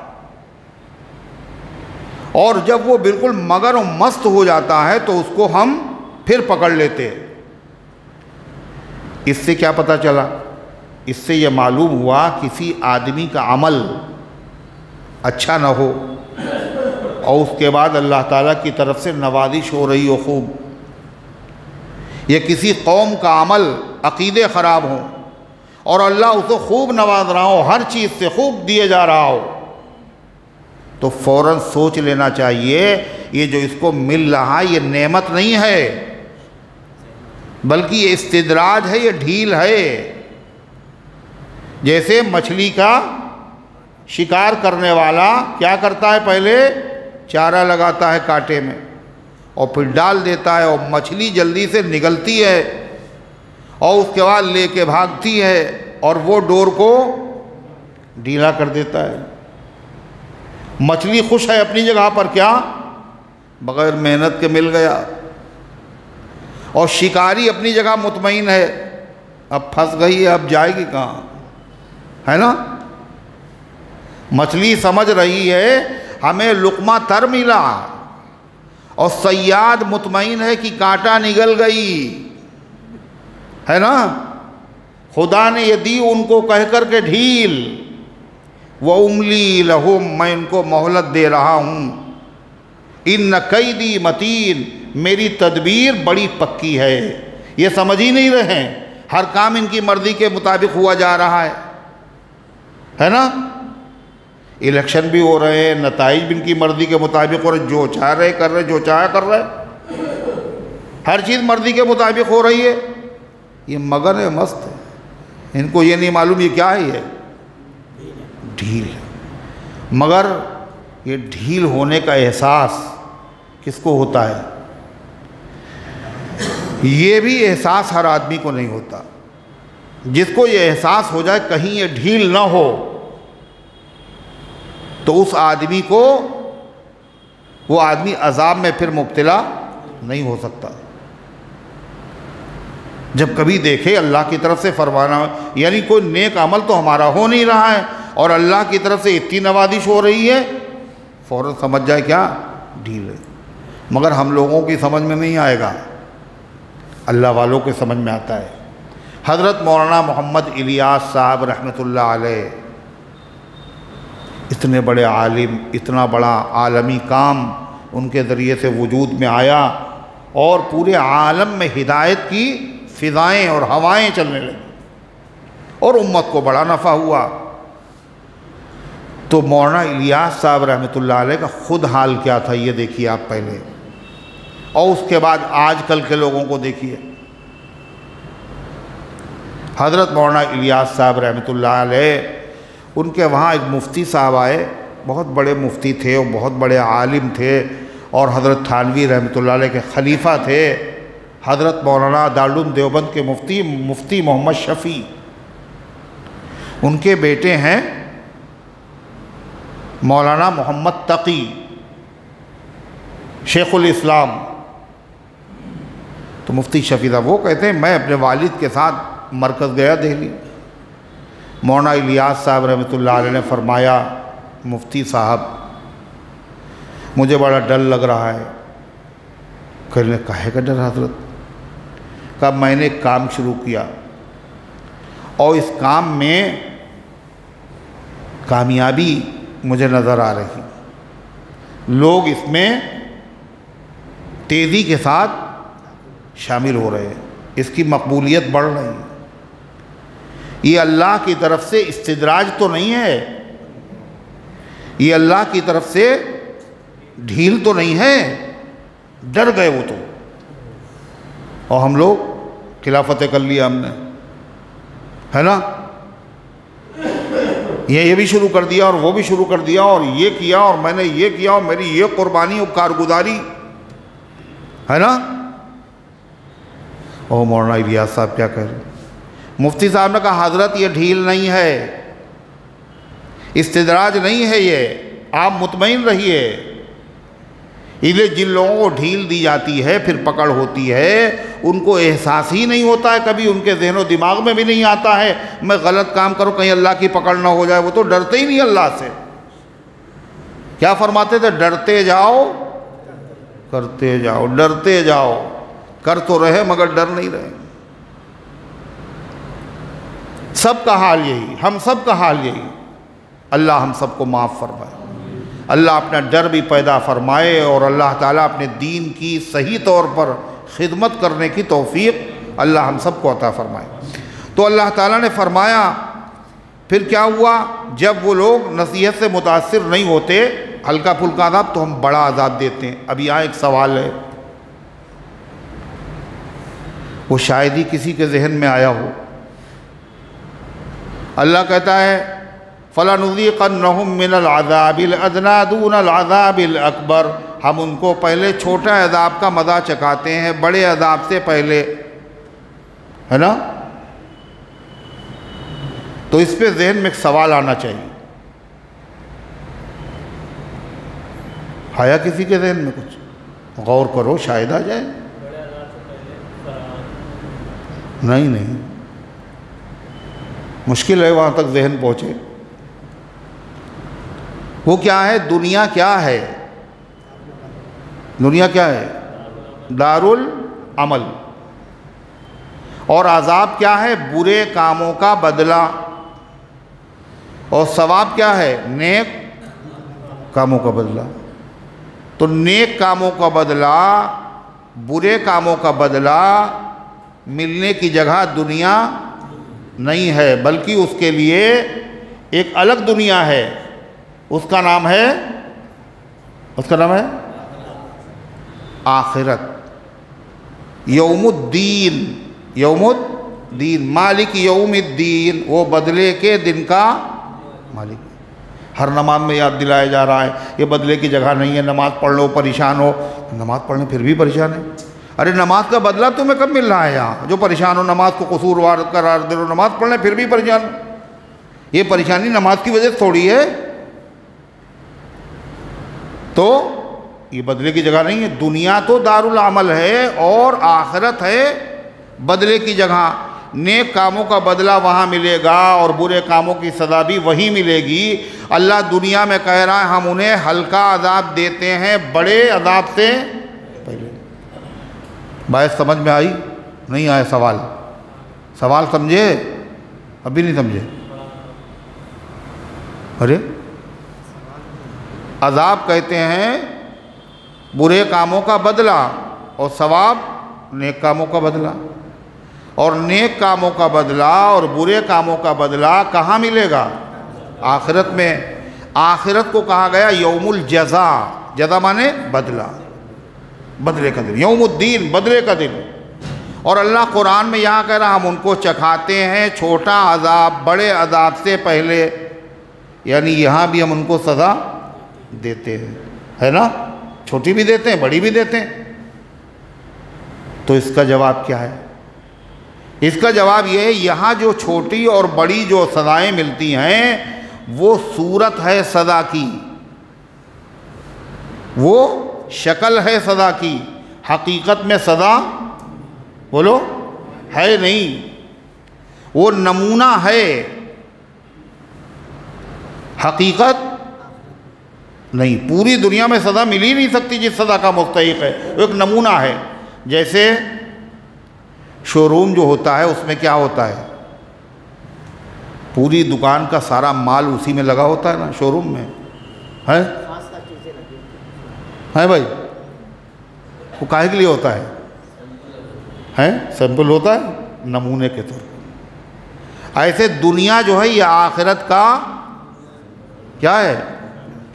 और जब वो बिल्कुल मगर और मस्त हो जाता है तो उसको हम फिर पकड़ लेते। इससे क्या पता चला? इससे यह मालूम हुआ किसी आदमी का अमल अच्छा ना हो और उसके बाद अल्लाह ताला की तरफ से नवाजिश हो रही हो खूब, या किसी कौम का अमल अक़ीदे ख़राब हो और अल्लाह उसको खूब नवाज रहा हो, हर चीज़ से खूब दिए जा रहा हो, तो फ़ौरन सोच लेना चाहिए ये जो इसको मिल रहा है ये नेमत नहीं है, बल्कि ये इस्तिदराज है, ये ढील है। जैसे मछली का शिकार करने वाला क्या करता है? पहले चारा लगाता है कांटे में और फिर डाल देता है और मछली जल्दी से निगलती है और उसके बाद लेके भागती है और वो डोर को ढीला कर देता है। मछली खुश है अपनी जगह पर, क्या? बगैर मेहनत के मिल गया। और शिकारी अपनी जगह मुतमईन है, अब फंस गई है, अब जाएगी कहाँ, है ना? मछली समझ रही है हमें लुक़मा तर मिला और सयाद मुतमईन है कि कांटा निगल गई, है ना? खुदा ने ये दी उनको कह कर के ढील, व उमली लहुम, मैं इनको मोहलत दे रहा हूँ, इन्न कैदी मतीन, मेरी तदबीर बड़ी पक्की है। ये समझ ही नहीं रहे, हर काम इनकी मर्ज़ी के मुताबिक हुआ जा रहा है ना? इलेक्शन भी हो रहे हैं, नताइज भी इनकी मर्ज़ी के मुताबिक हो रहे, जो चाह रहे कर रहे, जो चाह कर रहे, हर चीज़ मर्ज़ी के मुताबिक हो रही है। ये मगन है, मस्त है, इनको ये नहीं मालूम ये क्या है, ये ढील है। मगर ये ढील होने का एहसास किसको होता है? ये भी एहसास हर आदमी को नहीं होता। जिसको ये एहसास हो जाए कहीं ये ढील ना हो तो उस आदमी को, वो आदमी अजाब में फिर मुब्तला नहीं हो सकता। जब कभी देखे अल्लाह की तरफ से फरमाना, यानी कोई नेक अमल तो हमारा हो नहीं रहा है और अल्लाह की तरफ से इतनी नवाजिश हो रही है, फ़ौरन समझ जाए क्या? ढील है। मगर हम लोगों की समझ में नहीं आएगा, अल्लाह वालों के समझ में आता है। हज़रत मौलाना मोहम्मद इलियास साहब रहमतुल्लाह अलैह, इतने बड़े आलिम, इतना बड़ा आलमी काम उनके ज़रिए से वजूद में आया और पूरे आलम में हिदायत की फ़िज़ाएँ और हवाएँ चलने लगी और उम्मत को बड़ा नफ़ा हुआ। तो मौलाना इलियास साहब रहमतुल्लाह अलैह का ख़ुद हाल क्या था ये देखिए आप पहले, और उसके बाद आजकल के लोगों को देखिए। हज़रत मौलाना इलियास साहब रहमतुल्लाह अलैह, उनके वहाँ एक मुफ्ती साहब आए, बहुत बड़े मुफ्ती थे और बहुत बड़े आलिम थे, और हज़रत थानवी रहमतुल्लाह अलैह के खलीफा थे। हज़रत मौलाना दारुल उलूम देवबंद के मुफ्ती मोहम्मद शफ़ी, उनके बेटे हैं मौलाना मोहम्मद तकी शेखुल इस्लाम। तो मुफ्ती शफ़ी साहब वो कहते हैं मैं अपने वालिद के साथ मरकज़ गया दिल्ली। मौलाना इलियास साहब रहमतुल्लाह अलैह ने फरमाया, मुफ्ती साहब मुझे बड़ा डर लग रहा है। कहने काहे का डर हज़रत? कहा मैंने एक काम शुरू किया और इस काम में कामयाबी मुझे नज़र आ रही, लोग इसमें तेज़ी के साथ शामिल हो रहे हैं, इसकी मकबूलियत बढ़ रही है। ये अल्लाह की तरफ से इस्तिदराज तो नहीं है, ये अल्लाह की तरफ से ढील तो नहीं है। डर गए वो तो, और हम लोग खिलाफत कर लिया हमने, है ना। ये भी शुरू कर दिया और वो भी शुरू कर दिया, और ये किया और मैंने ये किया और मेरी ये कुर्बानी और कारगुजारी, है ना। और मौलाना इलियास साहब क्या कह रहे? मुफ्ती साहब ने कहा हज़रत ये ढील नहीं है, इस्तिदराज नहीं है, ये आप मुतमईन रहिए। इधर जिन लोगों को ढील दी जाती है फिर पकड़ होती है, उनको एहसास ही नहीं होता है, कभी उनके ज़हन और दिमाग में भी नहीं आता है मैं गलत काम करूं कहीं अल्लाह की पकड़ ना हो जाए। वो तो डरते ही नहीं अल्लाह से। क्या फरमाते थे? डरते जाओ करते जाओ, डरते जाओ, कर तो रहे मगर डर नहीं रहे। सबका हाल यही, हम सब का हाल यही। अल्लाह हम सबको माफ़ फरमाए, अल्लाह अपना डर भी पैदा फरमाए, और अल्लाह ताला अपने दीन की सही तौर पर खिदमत करने की तौफीक अल्लाह हम सबको अता फरमाए। तो अल्लाह ताला ने फरमाया फिर क्या हुआ, जब वो लोग नसीहत से मुतासिर नहीं होते, हल्का फुल्का अज़ाब, तो हम बड़ा अज़ाब देते हैं। अब यहाँ एक सवाल है, वो शायद ही किसी के जहन में आया हो। अल्लाह कहता है फ़लानुज़ीक़न्नहुम मिनल अज़ाबिल अदना दूनल अज़ाबिल अकबर, हम उनको पहले छोटा अज़ाब का मज़ा चखाते हैं बड़े अज़ाब से पहले, है ना। तो इस पे जहन में एक सवाल आना चाहिए, आया किसी के जहन में? कुछ गौर करो, शायद आ जाए। नहीं, मुश्किल है वहाँ तक जहन पहुँचे। वो क्या है? दुनिया क्या है? दुनिया क्या है? दारुल अमल। और अज़ाब क्या है? बुरे कामों का बदला। और सवाब क्या है? नेक कामों का बदला। तो नेक कामों का बदला, बुरे कामों का बदला मिलने की जगह दुनिया नहीं है, बल्कि उसके लिए एक अलग दुनिया है। उसका नाम है आखिरत। यौमुद्दीन, मालिक यौमुद्दीन, वो बदले के दिन का मालिक। हर नमाज में याद दिलाया जा रहा है ये बदले की जगह नहीं है। नमाज पढ़ लो परेशान हो, नमाज पढ़ने फिर भी परेशान है। अरे नमाज का बदला तुम्हें कब मिल रहा है? यहाँ जो परेशान हो, नमाज को कसूरवार करार दे रहे हो, नमाज पढ़ने फिर भी परेशान। ये परेशानी नमाज की वजह से थोड़ी है। तो ये बदले की जगह नहीं है। दुनिया तो दारुल अमल है और आखिरत है बदले की जगह। नेक कामों का बदला वहाँ मिलेगा और बुरे कामों की सज़ा भी वही मिलेगी। अल्लाह दुनिया में कह रहा है हम उन्हें हल्का अज़ाब देते हैं बड़े अज़ाब से पहले। बात समझ में आई? नहीं आया? सवाल समझे? अभी नहीं समझे? अरे अज़ाब कहते हैं बुरे कामों का बदला, और सवाब नेक कामों का बदला। और नेक कामों का बदला और बुरे कामों का बदला कहाँ मिलेगा? आखिरत में। आखिरत को कहा गया यौमुल जज़ा, जज़ा माने बदला, बदले का दिन, यौमुद्दीन बदले का दिन। और अल्लाह कुरान में यहाँ कह रहा हम उनको चखाते हैं छोटा अजाब बड़े अजाब से पहले, यानी यहाँ भी हम उनको सज़ा देते हैं, है ना, छोटी भी देते हैं बड़ी भी देते हैं। तो इसका जवाब क्या है? इसका जवाब यह है यहाँ जो छोटी और बड़ी जो सज़ाएं मिलती हैं वो सूरत है सज़ा की, वो शक्ल है सज़ा की, हकीकत में सज़ा बोलो है नहीं, वो नमूना है, हकीकत नहीं। पूरी दुनिया में सज़ा मिल ही नहीं सकती जिस सज़ा का मुस्तहिक है, वो एक नमूना है। जैसे शोरूम जो होता है उसमें क्या होता है, पूरी दुकान का सारा माल उसी में लगा होता है ना, शोरूम में है भाई, वो काहे के लिए होता है? सैंपल होता है नमूने के तौर पर। ऐसे दुनिया जो है ये आखिरत का क्या है?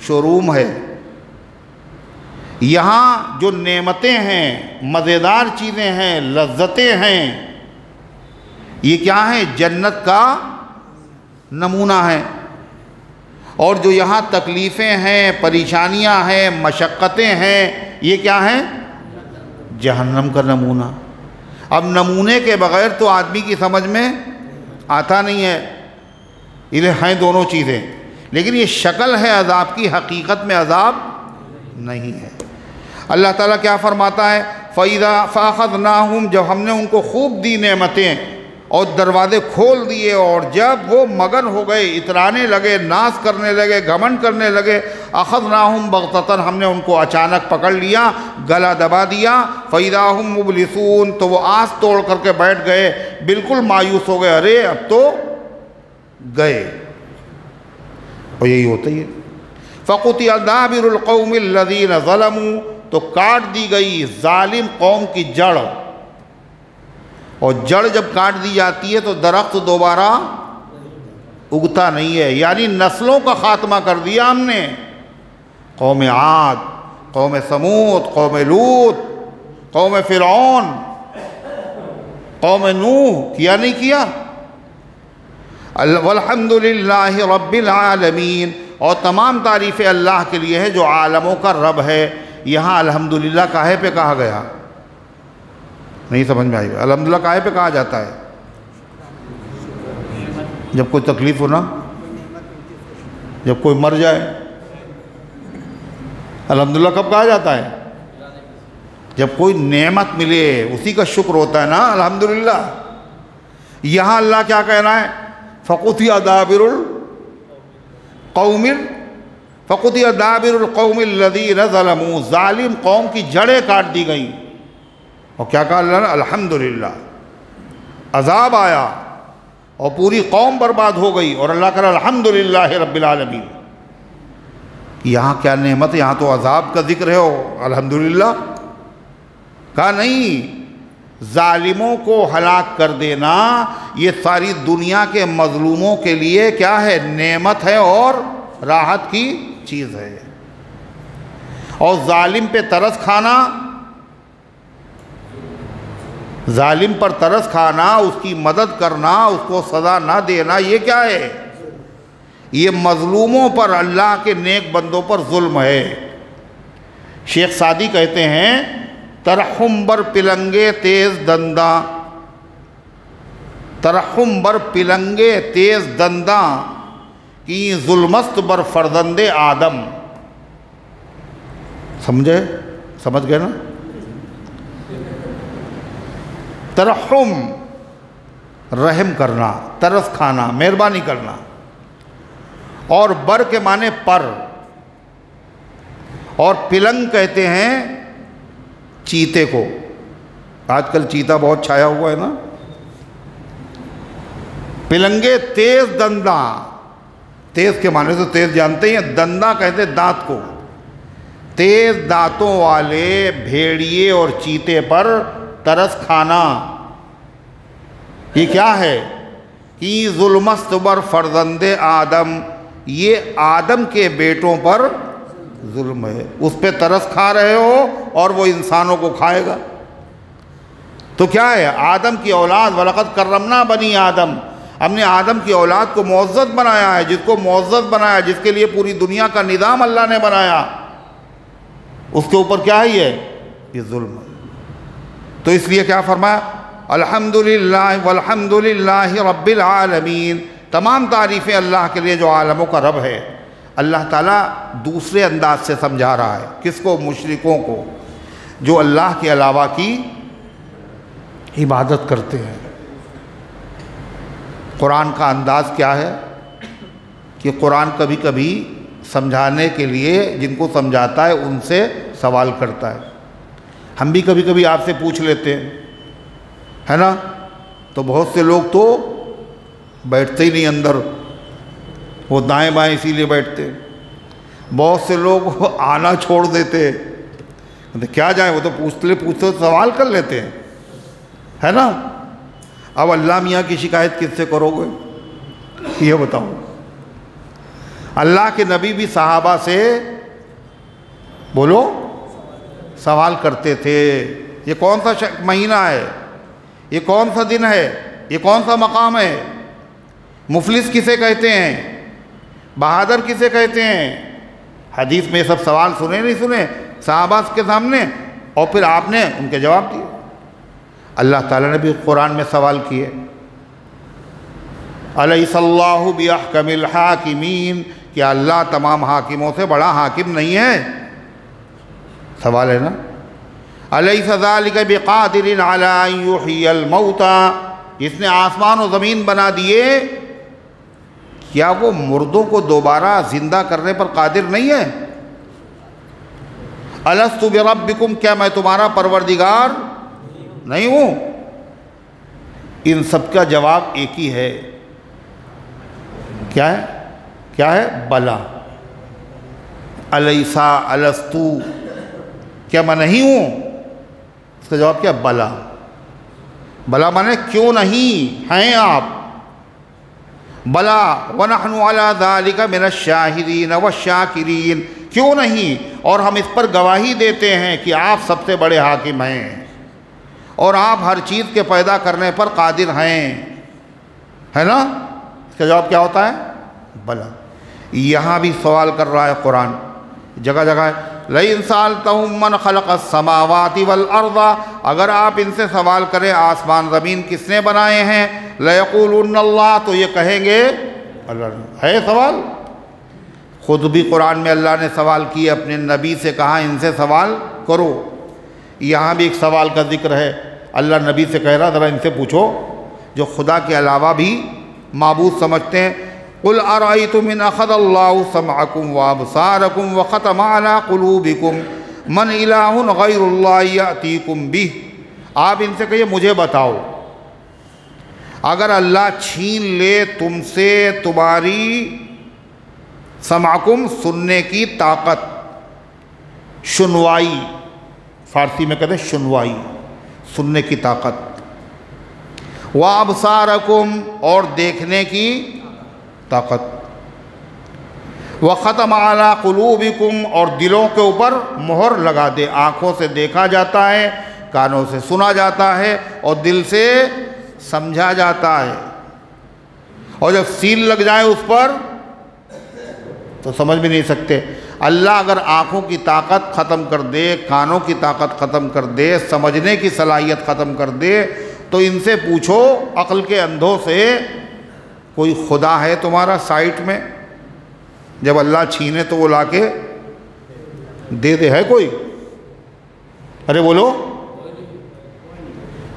शोरूम है। यहाँ जो नेमतें हैं, मज़ेदार चीज़ें हैं, लज्जतें हैं, ये क्या है? जन्नत का नमूना है। और जो यहाँ तकलीफ़ें हैं, परेशानियाँ हैं, मशक्क़तें हैं, ये क्या हैं? जहन्नम का नमूना। अब नमूने के बग़ैर तो आदमी की समझ में आता नहीं है, ये हैं दोनों चीज़ें, लेकिन ये शक्ल है अज़ाब की, हकीकत में अज़ाब नहीं है। अल्लाह ताला क्या फरमाता है? फ़इज़ा फ़अख़ज़नाहुम, जब हमने उनको खूब दी नेमतें और दरवाज़े खोल दिए और जब वो मगन हो गए, इतराने लगे, नाज करने लगे, घमंड करने लगे, अख़ज़नाहुम बग़ततन, हमने उनको अचानक पकड़ लिया, गला दबा दिया। फ़इज़ा हुम मुब्लिसून, तो वो आस तोड़ करके बैठ गए, बिल्कुल मायूस हो गए, अरे अब तो गए। और यही होता ही है। फ़क़ुतिया दाबिरुल क़ौमिल लज़ीना ज़लमू, तो काट दी गई जालिम कौम की जड़। और जड़ जब काट दी जाती है तो दरख्त दोबारा उगता नहीं है, यानी नस्लों का ख़ात्मा कर दिया हमने। कौम आद, कौम समूद, कौम लूत, कौम फ़िरऔन, कौम नूह, किया नहीं किया? वल्हम्दुलिल्लाहि रब्बिल आलमीन, और तमाम तारीफ़ें अल्लाह के लिए है जो आलमों का रब है। यहाँ अल्हम्दुलिल्लाह काहे पे कहा गया? नहीं समझ में आई? अल्हम्दुलिल्लाह काहे पे कहा जाता है? जब कोई तकलीफ़ हो ना, जब कोई मर जाए, अल्हम्दुलिल्लाह कब कहा जाता है? जब कोई नेमत मिले उसी का शुक्र होता है ना अल्हम्दुलिल्लाह। यहाँ अल्लाह क्या कह रहा है? फ़क़ुतिया दाबिरुल क़ौमिल, फ़क़ुतिया दाबिरुल क़ौमिल लज़ीना ज़लमू, ज़ालिम कौम की जड़ें काट दी गई। और क्या कहा अल्लाह ने? अल्हम्दुलिल्लाह। अज़ाब आया और पूरी कौम बर्बाद हो गई, और अल्लाह कहा अल्हम्दुलिल्लाहि रब्बिल आलमीन। यहाँ क्या नेमत, यहाँ तो अज़ाब का जिक्र है, अल्हम्दुलिल्लाह कहा नहीं। ज़ालिमों को हलाक कर देना ये सारी दुनिया के मज़लूमों के लिए क्या है? नेमत है और राहत की चीज़ है। और ज़ालिम पे तरस खाना, ज़ालिम पर तरस खाना, उसकी मदद करना, उसको सज़ा ना देना, ये क्या है? ये मज़लूमों पर, अल्लाह के नेक बंदों पर जुल्म है। शेख सादी कहते हैं तरहुम बर पिलंगे तेज़ दंदा, तरहुम बर पिलंगे तेज़ दंदा की जुल्मस्त बर फर्जंदे आदम। समझे? समझ गए ना? तरहुम रहम करना, तरस खाना, मेहरबानी करना, और बर के माने पर, और पिलंग कहते हैं चीते को। आजकल चीता बहुत छाया हुआ है ना। पिलंगे तेज दंदा, तेज के माने तो तेज जानते ही हैं, दंदा कहते दांत को। तेज दांतों वाले भेड़िए और चीते पर तरस खाना, ये क्या है? कि जुल्मस्त बर फर्जंदे आदम, ये आदम के बेटों पर जुल्म है। उस पे तरस खा रहे हो और वो इंसानों को खाएगा। तो क्या है, आदम की औलाद, वलक़द कर्रमना बनी आदम, हमने आदम की औलाद को मुअज़्ज़ज़ बनाया है। जिसको मुअज़्ज़ज़ बनाया, जिसके लिए पूरी दुनिया का निज़ाम अल्लाह ने बनाया, उसके ऊपर क्या है ये जुल्म। तो इसलिए क्या फरमाया, अल्हम्दुलिल्लाह वल्हम्दुलिल्लाहि रब्बिल आलमीन, तमाम तारीफ़ें अल्लाह के लिए जो आलमों का रब है। अल्लाह ताला दूसरे अंदाज से समझा रहा है, किसको, मुशरिकों को, जो अल्लाह के अलावा की इबादत करते हैं। कुरान का अंदाज़ क्या है कि कुरान कभी कभी समझाने के लिए जिनको समझाता है उनसे सवाल करता है। हम भी कभी कभी आपसे पूछ लेते हैं, है ना, तो बहुत से लोग तो बैठते ही नहीं अंदर, वो दाएं बाएं इसीलिए बैठते। बहुत से लोग आना छोड़ देते, तो क्या जाए, वो तो पूछते सवाल कर लेते हैं, है ना। अब अल्लाह मियाँ की शिकायत किससे करोगे, ये बताओ। अल्लाह के नबी भी सहाबा से बोलो सवाल करते थे, ये कौन सा महीना है, ये कौन सा दिन है, ये कौन सा मकाम है, मुफलिस किसे कहते हैं, बहादुर किसे कहते हैं। हदीस में सब सवाल सुने नहीं सुने सहाबा के सामने, और फिर आपने उनके जवाब दिए। अल्लाह ताला ने भी कुरान में सवाल किए, अलैहिस्सलाहु बिअहकमिल हाकिमीन, क्या अल्लाह तमाम हाकिमों से बड़ा हाकिम नहीं है। सवाल है ना। अलैसा ज़ालिका बिक़ादिरिन अला अन युह्यियल मौता, इसने आसमान और ज़मीन बना दिए, क्या वो मुर्दों को दोबारा जिंदा करने पर कादिर नहीं है। अलस्तु बिरब्बिकुम, क्या मैं तुम्हारा परवरदिगार नहीं हूँ। इन सब का जवाब एक ही है, क्या है, क्या है, बला। अलैसा अलस्तु, क्या मैं नहीं हूँ, इसका जवाब क्या, बला। बला माने क्यों नहीं हैं आप। बला वनहनु अला ज़ालिका मिनश शाहिदीन वश्शाकिरीन, क्यों नहीं, और हम इस पर गवाही देते हैं कि आप सबसे बड़े हाकिम हैं और आप हर चीज़ के पैदा करने पर कादिर हैं, है ना। इसका जवाब क्या होता है, बला। यहाँ भी सवाल कर रहा है कुरान, जगह जगह है, लइन सालतहुम मन खलक़स समावाति वल अर्दा, अगर आप इनसे सवाल करें आसमान ज़मीन किसने बनाए हैं, लयक़ूलुन्न अल्लाह, तो ये कहेंगे अल्लाह। है सवाल, ख़ुद भी कुरान में अल्लाह ने सवाल किए, अपने नबी से कहा इनसे सवाल करो। यहाँ भी एक सवाल का जिक्र है, अल्लाह नबी से कह रहा ज़रा इनसे पूछो जो खुदा के अलावा भी माबूद समझते हैं। कुल अरअयतुम इन अख़ज़ल्लाहु समअकुम व अबसारकुम व ख़तम अला क़ुलूबिकुम मन इलाहुन ग़ैरुल्लाहि यअतीकुम बिह, आप इनसे कहिए मुझे बताओ, अगर अल्लाह छीन ले तुमसे तुम्हारी समअकुम सुनने की ताकत, सुनवाई, फारसी में कहते हैं सुनवाई, सुनने की ताकत, व अबसारकुम, और देखने की ताकत, व ख़तम अला क़ुलूबिकुम, और दिलों के ऊपर मोहर लगा दे। आँखों से देखा जाता है, कानों से सुना जाता है और दिल से समझा जाता है, और जब सील लग जाए उस पर तो समझ भी नहीं सकते। अल्लाह अगर आँखों की ताकत ख़त्म कर दे, कानों की ताकत ख़त्म कर दे, समझने की सलाहियत ख़त्म कर दे, तो इनसे पूछो अक्ल के अंधों से, कोई खुदा है तुम्हारा साइट में, जब अल्लाह छीने तो वो लाके दे दे, है कोई। अरे बोलो,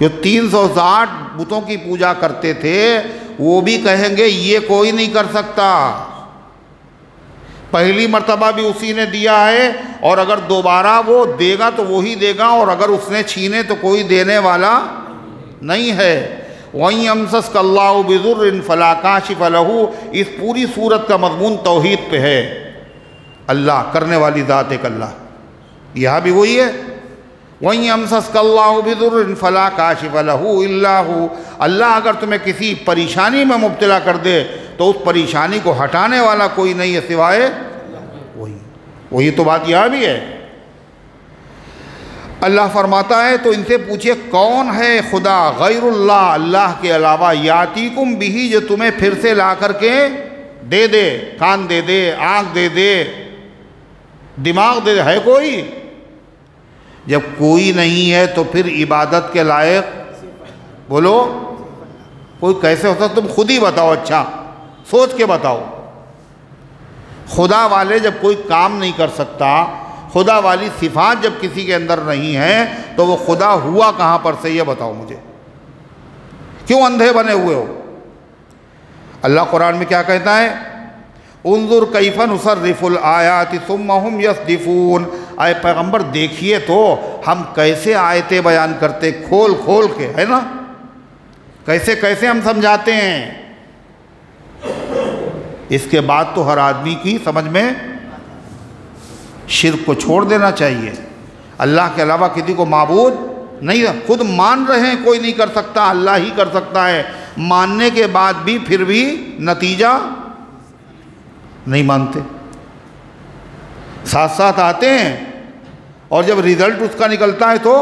जो 360 बुतों की पूजा करते थे वो भी कहेंगे ये कोई नहीं कर सकता, पहली मर्तबा भी उसी ने दिया है, और अगर दोबारा वो देगा तो वो ही देगा, और अगर उसने छीने तो कोई देने वाला नहीं है। वहीं यमसस्कल्लाहु बिदुर्रिन फला काशिफ़ लहू, इस पूरी सूरत का मज़मून तौहीद पे है, अल्लाह करने वाली ज़ात एक अल्लाह, यहाँ भी वही है। वहीं यमसस्कल्लाहु बिदुर्रिन फला काशिफ़ लहू इल्ला हू, अल्लाह अगर तुम्हें किसी परेशानी में मुब्तला कर दे तो उस परेशानी को हटाने वाला कोई नहीं है सिवाय वही तो बात यहाँ भी है। अल्लाह फरमाता है तो इनसे पूछिए कौन है खुदा गैरुल्लाह, अल्लाह के अलावा, यातीकुम बिही, जो तुम्हें फिर से ला करके दे दे, कान दे दे, आँख दे दे, दिमाग दे दे। है कोई? जब कोई नहीं है तो फिर इबादत के लायक बोलो कोई कैसे होता? तुम खुद ही बताओ, अच्छा सोच के बताओ। खुदा वाले जब कोई काम नहीं कर सकता, खुदा वाली सिफात जब किसी के अंदर नहीं है, तो वो खुदा हुआ कहाँ पर से? ये बताओ मुझे। क्यों अंधे बने हुए हो? अल्लाह कुरान में क्या कहता है? उन्जुर कैफन उसर्रिफुल आयाति सुम्मा हुम यसदिफून। आए पैगंबर देखिए तो हम कैसे आयतें बयान करते, खोल खोल के, है ना, कैसे कैसे हम समझाते हैं। इसके बाद तो हर आदमी की समझ में शिर्क को छोड़ देना चाहिए। अल्लाह के अलावा किसी को माबूद नहीं, खुद मान रहे हैं कोई नहीं कर सकता, अल्लाह ही कर सकता है। मानने के बाद भी फिर भी नतीजा नहीं मानते, साथ साथ आते हैं और जब रिजल्ट उसका निकलता है तो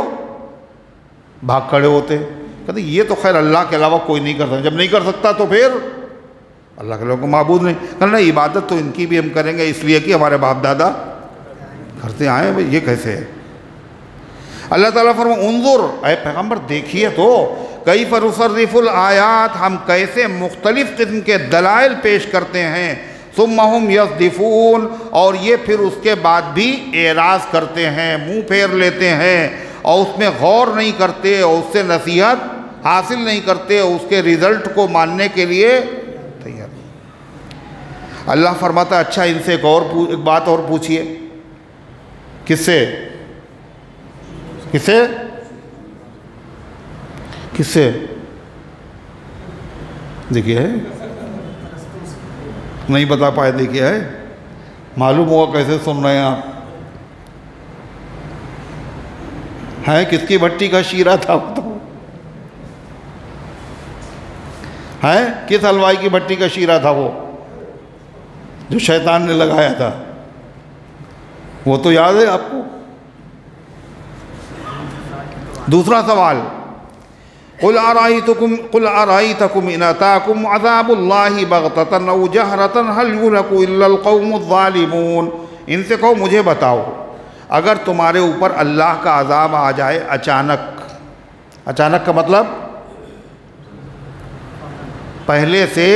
भाग खड़े होते हैं, कहते ये तो खैर अल्लाह के अलावा कोई नहीं कर सकता। जब नहीं कर सकता तो फिर अल्लाह के अलावा को माबूद नहीं करना। इबादत तो इनकी भी हम करेंगे इसलिए कि हमारे बाप दादा करते आए, भाई ये कैसे है? अल्लाह ताला फरमा उन्जुर, ऐ पैगंबर देखिए तो कैफ़ नुसर्रिफुल आयात, हम कैसे मुख्तलिफ़ किस्म के दलाइल पेश करते हैं। सुम्मा हुम यसदिफून, और ये फिर उसके बाद भी एराज़ करते हैं, मुंह फेर लेते हैं और उसमें गौर नहीं करते और उससे नसीहत हासिल नहीं करते, उसके रिज़ल्ट को मानने के लिए तैयार। अल्लाह फरमाता अच्छा इनसे एक बात और पूछिए। किससे? किससे? किससे? देखिए है, नहीं बता पाए, देखिए है, मालूम होगा कैसे सुन रहे हैं आप। है किसकी भट्टी का शीरा था वो? तो है किस हलवाई की भट्टी का शीरा था वो जो शैतान ने लगाया था? वो तो याद है आपको? दूसरा सवाल, कुल अरायतकुम इन अताकुम अज़ाबुल्लाहि बग़ततन औ जहरतन हल युहलकु इल्लल क़ौमुज़ ज़ालिमून। इनसे कहो मुझे बताओ, अगर तुम्हारे ऊपर अल्लाह का अज़ाब आ जाए अचानक, अचानक का मतलब पहले से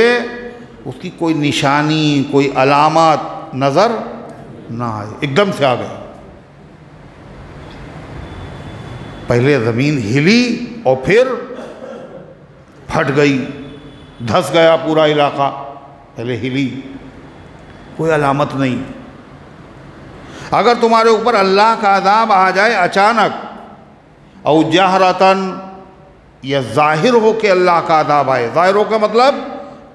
उसकी कोई निशानी, कोई अलामत नज़र ना आए, एकदम से आ गए, पहले ज़मीन हिली और फिर फट गई, धंस गया पूरा इलाका, पहले हिली, कोई अलामत नहीं। अगर तुम्हारे ऊपर अल्लाह का अज़ाब आ जाए अचानक, और जहरतन, या ज़ाहिर हो के अल्लाह का अज़ाब आए, ज़ाहिर हो का मतलब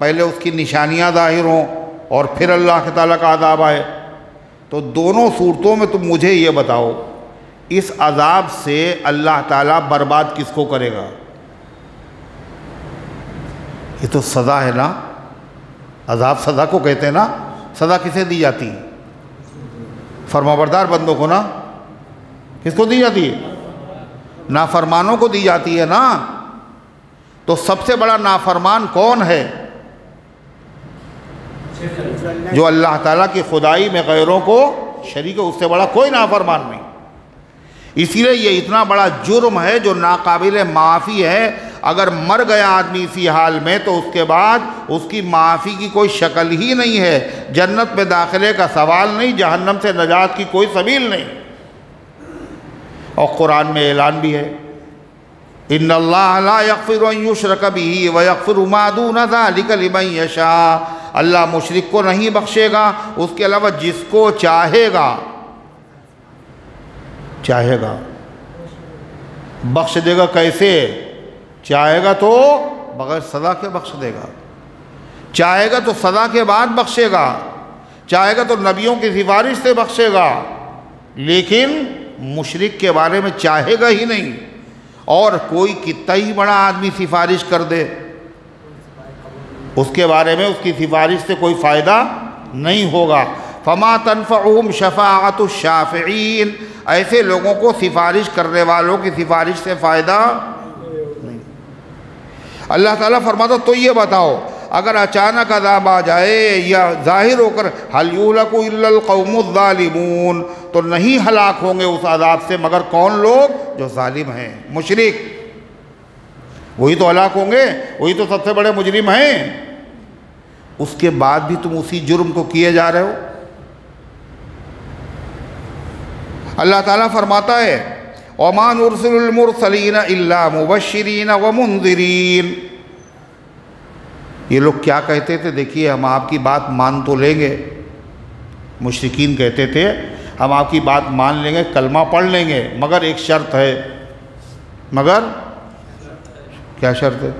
पहले उसकी निशानियाँ ज़ाहिर हों और फिर अल्लाह ताला का अज़ाब आए, तो दोनों सूरतों में तुम मुझे ये बताओ इस अज़ाब से अल्लाह ताला बर्बाद किसको करेगा? ये तो सज़ा है ना, अज़ाब सज़ा को कहते हैं ना। सज़ा किसे दी जाती है? फरमाबरदार बंदों को ना। किसको दी जाती है? नाफरमानों को दी जाती है ना। तो सबसे बड़ा नाफरमान कौन है? जो अल्लाह ताला की खुदाई में गैरों को शरीक है, उससे बड़ा कोई नाफरमान नहीं। इसीलिए ये इतना बड़ा जुर्म है जो नाकाबिल माफ़ी है। अगर मर गया आदमी इसी हाल में तो उसके बाद उसकी माफ़ी की कोई शक्ल ही नहीं है। जन्नत में दाखिले का सवाल नहीं, जहन्नम से नजात की कोई सबील नहीं। और कुरान में ऐलान भी है, इन्नल्लाह ला यग़फ़िरु अन युश्रक बिही व यग़फ़िरु मा दून ज़ालिका लिमन यशा। अल्लाह मुशरिक को नहीं बख्शेगा, उसके अलावा जिसको चाहेगा चाहेगा बख्श देगा। कैसे? चाहेगा तो बगैर सज़ा के बख्श देगा, चाहेगा तो सज़ा के बाद बख्शेगा, चाहेगा तो नबियों की सिफारिश से बख्शेगा, लेकिन मुशरिक के बारे में चाहेगा ही नहीं। और कोई कितना ही बड़ा आदमी सिफारिश कर दे, उसके बारे में उसकी सिफारिश से कोई फ़ायदा नहीं होगा। फमा तनफ़उहुम शफ़ाअतु शाफ़िईन, ऐसे लोगों को सिफारिश करने वालों की सिफारिश से फ़ायदा नहीं। अल्लाह ताला फरमाता तो ये बताओ, अगर अचानक अज़ाब आ जाए या ज़ाहिर होकर, हल युहलकु इल्लल कौमुज़ ज़ालिमून, तो नहीं हलाक होंगे उस अज़ाब से मगर कौन लोग? जो ज़ालिम हैं, मुशरिक, वही तो हलाक होंगे, वही तो सबसे बड़े मुजरिम हैं। उसके बाद भी तुम उसी जुर्म को किए जा रहे हो। अल्लाह ताला फरमाता है वमा नुरसिलुल मुरसलीन इल्ला मुबश्शिरीन व मुंज़िरीन। ये लोग क्या कहते थे? देखिए, हम आपकी बात मान तो लेंगे, मुशरिकीन कहते थे हम आपकी बात मान लेंगे, कलमा पढ़ लेंगे, मगर एक शर्त है। मगर क्या शर्त है?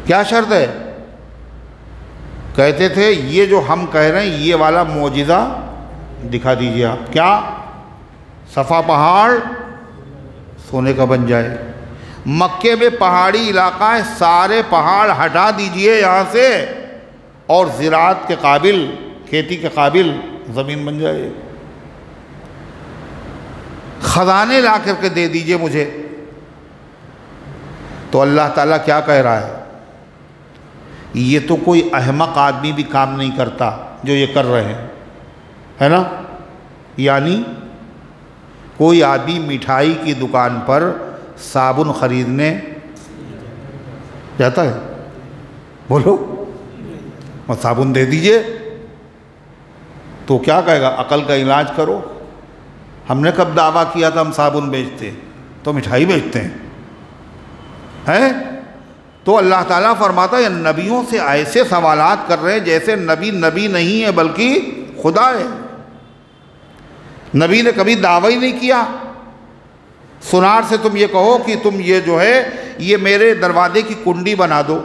क्या शर्त है? कहते थे ये जो हम कह रहे हैं ये वाला मोजिज़ा दिखा दीजिए आप। क्या? सफ़ा पहाड़ सोने का बन जाए। मक्के में पहाड़ी इलाका है, सारे पहाड़ हटा दीजिए यहाँ से और ज़िराअत के काबिल, खेती के काबिल ज़मीन बन जाए। ख़ज़ाने ला करके दे दीजिए मुझे। तो अल्लाह ताला क्या कह रहा है? ये तो कोई अहमक आदमी भी काम नहीं करता जो ये कर रहे हैं, है ना। यानी कोई आदमी मिठाई की दुकान पर साबुन ख़रीदने जाता है, बोलो और साबुन दे दीजिए, तो क्या कहेगा? अकल का इलाज करो। हमने कब दावा किया था हम साबुन बेचते? तो मिठाई बेचते हैं। तो अल्लाह ताला फरमाता है नबियों से ऐसे सवालात कर रहे हैं जैसे नबी नबी नहीं है बल्कि खुदा है। नबी ने कभी दावा ही नहीं किया। सुनार से तुम ये कहो कि तुम ये जो है ये मेरे दरवाजे की कुंडी बना दो,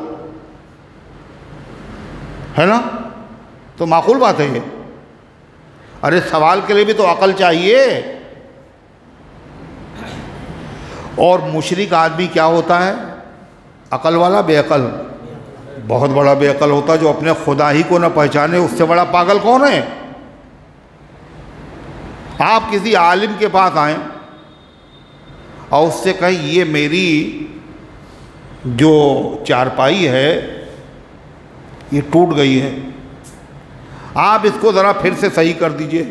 है ना, तो माकूल बात है ये। अरे सवाल के लिए भी तो अकल चाहिए। और मुशरिक आदमी क्या होता है? अकल वाला बेअकल, बहुत बड़ा बेअकल होता है जो अपने खुदा ही को न पहचाने। उससे बड़ा पागल कौन है? आप किसी आलिम के पास आए और उससे कहें ये मेरी जो चारपाई है ये टूट गई है, आप इसको ज़रा फिर से सही कर दीजिए।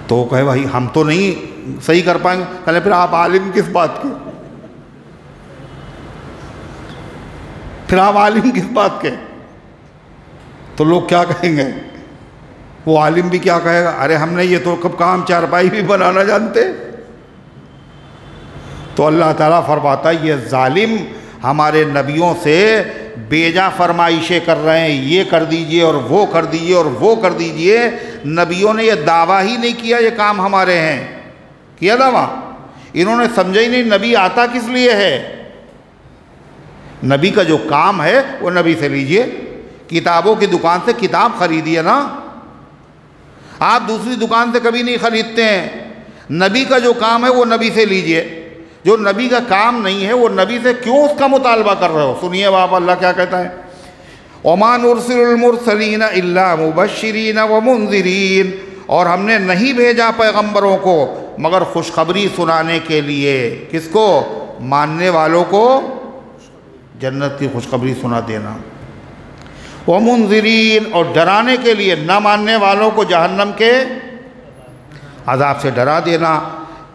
तो कहे भाई हम तो नहीं सही कर पाएंगे। कहे फिर आप आलिम किस बात के? फिर आप आलिम किस बात के? तो लोग क्या कहेंगे? वो आलिम भी क्या कहेगा? अरे हमने ये तो कब काम चारपाई भी बनाना जानते। तो अल्लाह ताला फरमाता है ये जालिम हमारे नबियों से बेजा फरमाइशें कर रहे हैं, ये कर दीजिए और वो कर दीजिए और वो कर दीजिए। नबियों ने ये दावा ही नहीं किया ये काम हमारे हैं। किया दावा? इन्होंने समझा ही नहीं नबी आता किस लिए है। नबी का जो काम है वो नबी से लीजिए। किताबों की दुकान से किताब खरीदिए ना, आप दूसरी दुकान से कभी नहीं खरीदते हैं। नबी का जो काम है वो नबी से लीजिए। जो नबी का काम नहीं है वो नबी से क्यों उसका मुतालबा कर रहे हो? सुनिए बाप अल्लाह क्या कहता है, वमा नुरसिलुल मुरसलीन इल्ला मुबश्शिरीन व मुंज़िरीन, और हमने नहीं भेजा पैगंबरों को मगर खुशखबरी सुनाने के लिए। किसको? मानने वालों को जन्नत की खुशखबरी सुना देना। व मुंज़िरीन, और डराने के लिए, न मानने वालों को जहन्नम के अज़ाब से डरा देना।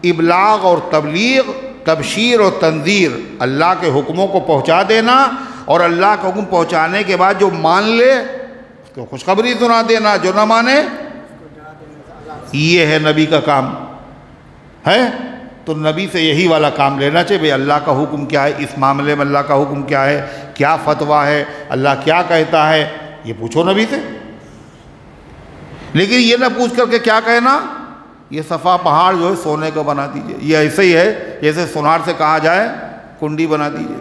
इबलाग और तबलीग, तबशीर और तंजीर, अल्लाह के हुक्मों को पहुँचा देना और अल्लाह का हुक्म पहुँचाने के बाद जो मान ले उसको खुशखबरी सुना देना, जो न माने ये है नबी का काम है। तो नबी से यही वाला काम लेना चाहिए। भाई अल्लाह का हुक्म क्या है, इस मामले में अल्लाह का हुक्म क्या है, क्या फतवा है, अल्लाह क्या कहता है, ये पूछो नबी से। लेकिन ये ना पूछ करके क्या कहना, ये सफ़ा पहाड़ जो है सोने का बना दीजिए। ये ऐसे ही है जैसे सुनार से कहा जाए कुंडी बना दीजिए,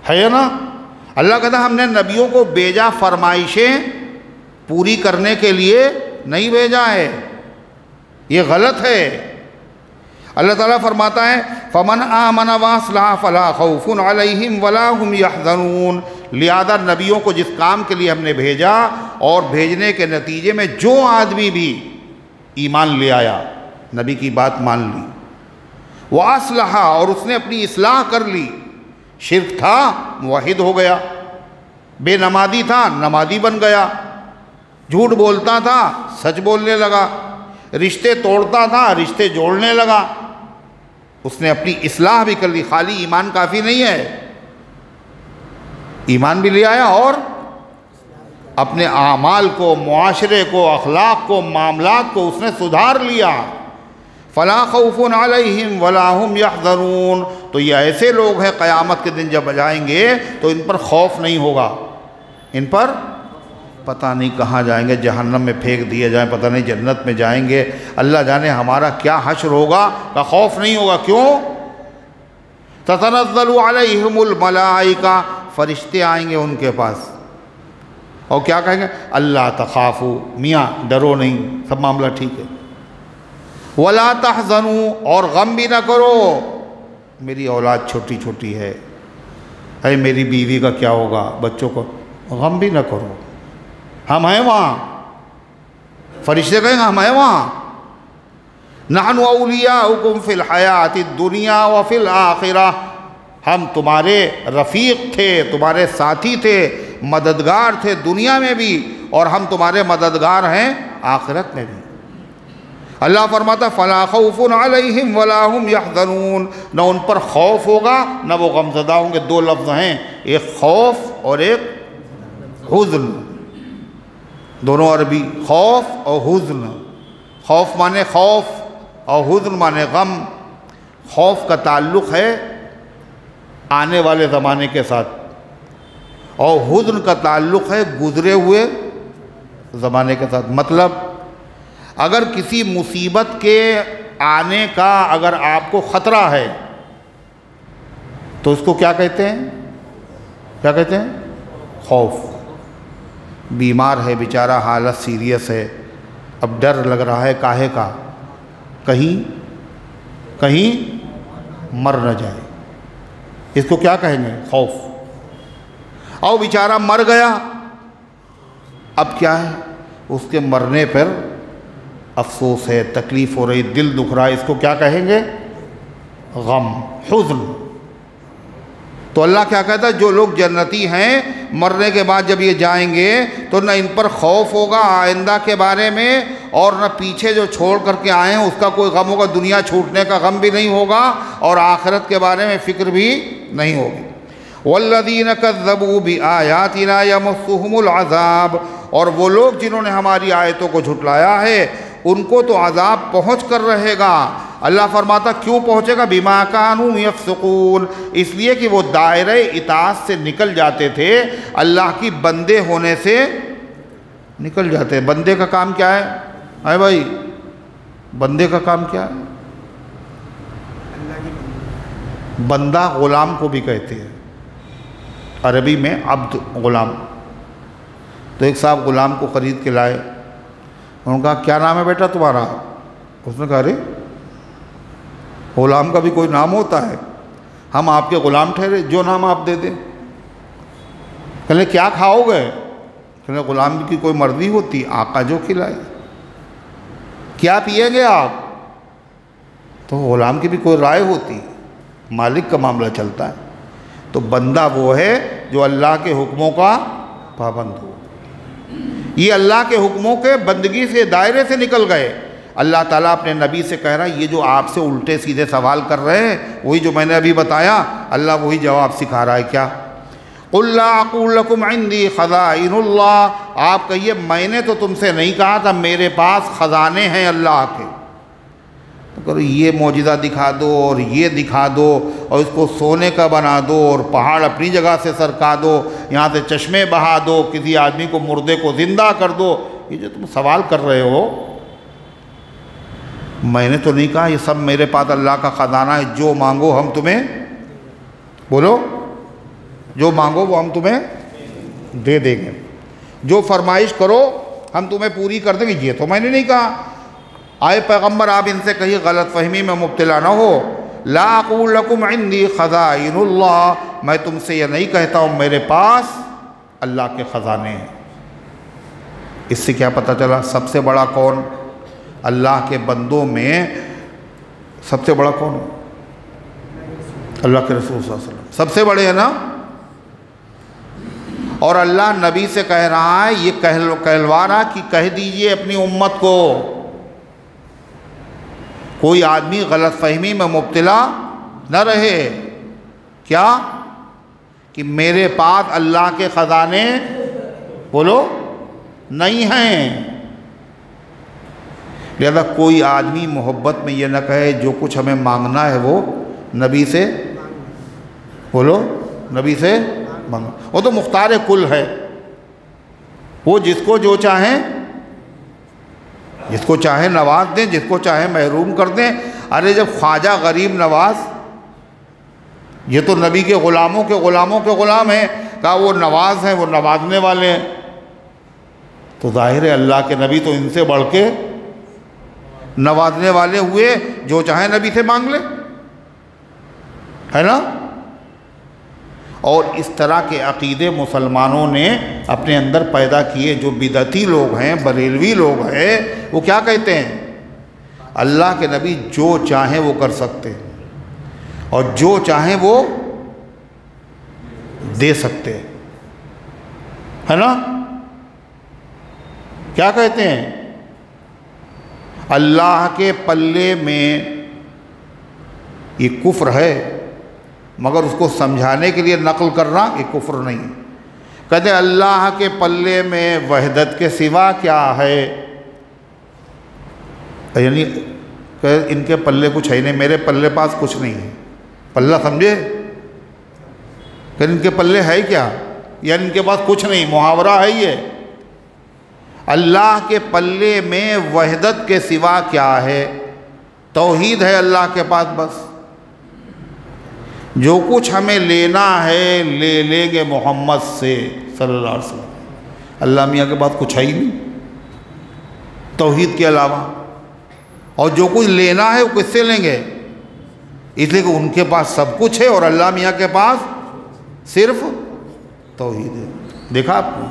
है ना। अल्लाह कहता हमने नबियों को बेजा फरमाइशें पूरी करने के लिए नहीं भेजा है, ये गलत है। अल्लाह ताला फरमाता है फमन आमन वासलह फला खौफुन अलैहिम वला हुम यहज़नून। लिहाजा नबियों को जिस काम के लिए हमने भेजा और भेजने के नतीजे में जो आदमी भी ईमान ले आया, नबी की बात मान ली, वासलहा और उसने अपनी इस्लाह कर ली, शिर्क था मुवहिद हो गया, बेनमाजी था नमाजी बन गया, झूठ बोलता था सच बोलने लगा, रिश्ते तोड़ता था रिश्ते जोड़ने लगा, उसने अपनी इस्लाह भी कर ली। खाली ईमान काफ़ी नहीं है, ईमान भी ले आया और अपने आमाल को, मुआशरे को, अखलाक को, मामलात को उसने सुधार लिया। फला खौफुन अलैहिम वला हुम यहज़नून। तो ये ऐसे लोग हैं क़यामत के दिन जब जाएंगे तो इन पर खौफ नहीं होगा, इन पर पता नहीं कहाँ जाएंगे, जहन्नम में फेंक दिए जाएं, पता नहीं जन्नत में जाएंगे, अल्लाह जाने हमारा क्या हश्र होगा, का खौफ नहीं होगा। क्यों? ततनज़्ज़लु अलैहिमुल मलाइका, फरिश्ते आएंगे उनके पास और क्या कहेंगे, अल्लाह तखाफू, मियाँ डरो नहीं, सब मामला ठीक है, वला तहज़नू, और गम भी ना करो, मेरी औलाद छोटी छोटी है, अरे मेरी बीवी का क्या होगा, बच्चों को, गम भी ना करो, हम हैं वहाँ। फरिश्ते कहेंगे हम हैं वहाँ। नहनु औलियाउकुम फिल हयातिद दुनिया व फिल आखिरह, हम तुम्हारे रफ़ीक थे, तुम्हारे साथी थे, मददगार थे दुनिया में भी, और हम तुम्हारे मददगार हैं आखिरत में भी। अल्लाह फरमाता फला खौफुन अलैहिम वला हुम यहज़नून, न उन पर खौफ होगा न वो गमज़दा होंगे। दो लफ्ज़ हैं, एक खौफ और एक हुज़्न, दोनों अरबी, खौफ और हुज़्न। खौफ माने खौफ और हुज़्न माने गम। खौफ का ताल्लुक़ है आने वाले ज़माने के साथ और हुज़्न का ताल्लुक़ है गुज़रे हुए ज़माने के साथ। मतलब अगर किसी मुसीबत के आने का अगर आपको ख़तरा है तो उसको क्या कहते हैं, क्या कहते हैं? खौफ। बीमार है बेचारा, हालत सीरियस है, अब डर लग रहा है, काहे का, कहीं कहीं मर न जाए, इसको क्या कहेंगे? खौफ। और बेचारा मर गया, अब क्या है, उसके मरने पर अफसोस है, तकलीफ़ हो रही, दिल दुख रहा है, इसको क्या कहेंगे? गम, हुज़्न। तो अल्लाह क्या कहता है, जो लोग जन्नती हैं मरने के बाद जब ये जाएंगे तो न इन पर खौफ होगा आइंदा के बारे में, और न पीछे जो छोड़ करके आए हैं उसका कोई गम होगा, दुनिया छूटने का गम भी नहीं होगा, और आखिरत के बारे में फ़िक्र भी नहीं होगी। वल्लज़ीन कज़्ज़बू बिआयातिना यमस्सुहुमुल अज़ाब, और वो लोग जिन्होंने हमारी आयतों को झुटलाया है उनको तो अज़ाब पहुँच कर रहेगा। अल्लाह फरमाता क्यों पहुँचेगा? बिमा कानू यफ़्सुकून, इसलिए कि वो दायरे इताअत से निकल जाते थे, अल्लाह की बंदे होने से निकल जाते हैं। बंदे का काम क्या है? अरे भाई, बंदे का काम क्या है? बंदा ग़ुलाम को भी कहते हैं, अरबी में अब्द, ग़ुलाम। तो एक साहब ग़ुलाम को ख़रीद के लाए, उन्होंने कहा क्या नाम है बेटा तुम्हारा? उसने कहा अरे ग़ुलाम का भी कोई नाम होता है, हम आपके ग़ुलाम ठहरे, जो नाम आप दे दें। कहले क्या खाओगे? कहले ग़ुलाम की कोई मर्जी होती, आका जो खिलाए। क्या पिएंगे आप? तो ग़ुलाम की भी कोई राय होती, मालिक का मामला चलता है। तो बंदा वो है जो अल्लाह के हुक्मों का पाबंद हो। ये अल्लाह के हुक्मों के बंदगी से, दायरे से निकल गए। अल्लाह ताला अपने नबी से कह रहा है, ये जो आपसे उल्टे सीधे सवाल कर रहे हैं वही जो मैंने अभी बताया, अल्लाह वही जवाब सिखा रहा है। क्या? क़ुल ला अक़ूलु लकुम इंदी ख़ज़ाइनुल्लाह, आप कहिए मैंने तो तुमसे नहीं कहा था मेरे पास ख़जाने हैं अल्लाह के। तो करो ये मौजिज़ा दिखा दो और ये दिखा दो और इसको सोने का बना दो और पहाड़ अपनी जगह से सरका दो, यहाँ से चश्मे बहा दो, किसी आदमी को मुर्दे को ज़िंदा कर दो, ये जो तुम सवाल कर रहे हो मैंने तो नहीं कहा, ये सब मेरे पास अल्लाह का ख़जाना है, जो मांगो हम तुम्हें, बोलो, जो मांगो वो हम तुम्हें दे देंगे, जो फरमाइश करो हम तुम्हें पूरी कर देंगे। ये तो मैंने नहीं कहा। आए पैगम्बर आप इनसे कहीं गलत फहमी में मुब्तला न हो। ला अक़ूलु लकुम इंदी ख़ज़ाइनुल्लाह, मैं तुमसे यह नहीं कहता हूँ मेरे पास अल्लाह के ख़ज़ाने हैं। इससे क्या पता चला सबसे बड़ा कौन? अल्लाह के बंदों में सबसे बड़ा कौन? अल्लाह के रसूल सल्लल्लाहु अलैहि वसल्लम सबसे बड़े हैं ना। और अल्लाह नबी से कह रहा है, ये कहलवा रहा कि कह दीजिए अपनी उम्मत को, कोई आदमी गलत फहमी में मुब्तला न रहे। क्या? कि मेरे पास अल्लाह के ख़ज़ाने बोलो नहीं हैं। लिहाजा कोई आदमी मोहब्बत में ये न कहे जो कुछ हमें मांगना है वो नबी से बोलो, नबी से मांगो। वो तो मुख्तार कुल है, वो जिसको जो चाहें, जिसको चाहे नवाज दें, जिसको चाहे महरूम कर दें। अरे जब ख्वाजा गरीब नवाज, ये तो नबी के ग़ुलामों के ग़ुलाम हैं, कहा वो नवाज हैं, वो नवाजने वाले हैं, तो जाहिर है अल्लाह के नबी तो इनसे बढ़ के नवाजने वाले हुए, जो चाहे नबी से मांग ले, है ना। और इस तरह के अक़ीदे मुसलमानों ने अपने अंदर पैदा किए। जो बिदअती लोग हैं, बरेलवी लोग हैं, वो क्या कहते हैं? अल्लाह के नबी जो चाहें वो कर सकते हैं और जो चाहें वो दे सकते हैं, है ना। क्या कहते हैं? अल्लाह के पल्ले में ये कुफ्र है, मगर उसको समझाने के लिए नकल करना ये कुफ्र नहीं। कहते अल्लाह के पल्ले में वहदत के सिवा क्या है, यानी इनके पल्ले कुछ है नहीं, मेरे पल्ले पास कुछ नहीं है। पल्ला समझे? इनके पल्ले है क्या, यानी इनके पास कुछ नहीं, मुहावरा है ये। अल्लाह के पल्ले में वहदत के सिवा क्या है? तौहीद है अल्लाह के पास बस। जो कुछ हमें लेना है ले लेंगे मोहम्मद से सल्लल्लाहु अलैहि वसल्लम। अल्लाह मियाँ के पास कुछ है ही नहीं तौहीद के अलावा। और जो कुछ लेना है वो किससे लेंगे? इसलिए कि उनके पास सब कुछ है और अल्लाह मियाँ के पास सिर्फ तौहीद है। देखा आपने?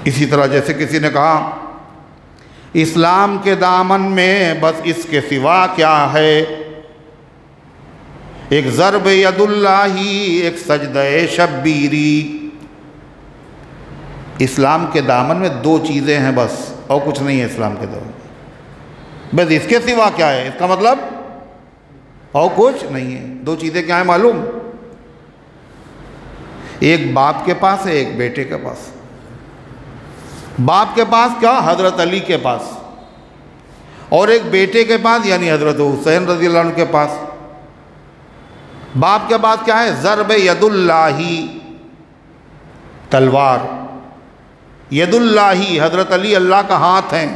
इसी तरह जैसे किसी ने कहा इस्लाम के दामन में बस इसके सिवा क्या है, एक ज़र्ब यदुल्लाही, एक सजदे शब्बीरी। इस्लाम के दामन में दो चीज़ें हैं बस, और कुछ नहीं है इस्लाम के दामन, बस इसके सिवा क्या है, इसका मतलब और कुछ नहीं है। दो चीज़ें क्या है मालूम? एक बाप के पास है, एक बेटे के पास। बाप के पास क्या? हज़रत अली के पास। और एक बेटे के पास यानी हज़रत हुसैन रज़ी अल्लाह अन्हु के पास। बाप के पास क्या है? ज़र्ब यदुल्लाही, तलवार। यदुल्लाही, हज़रत अली अल्लाह का हाथ है।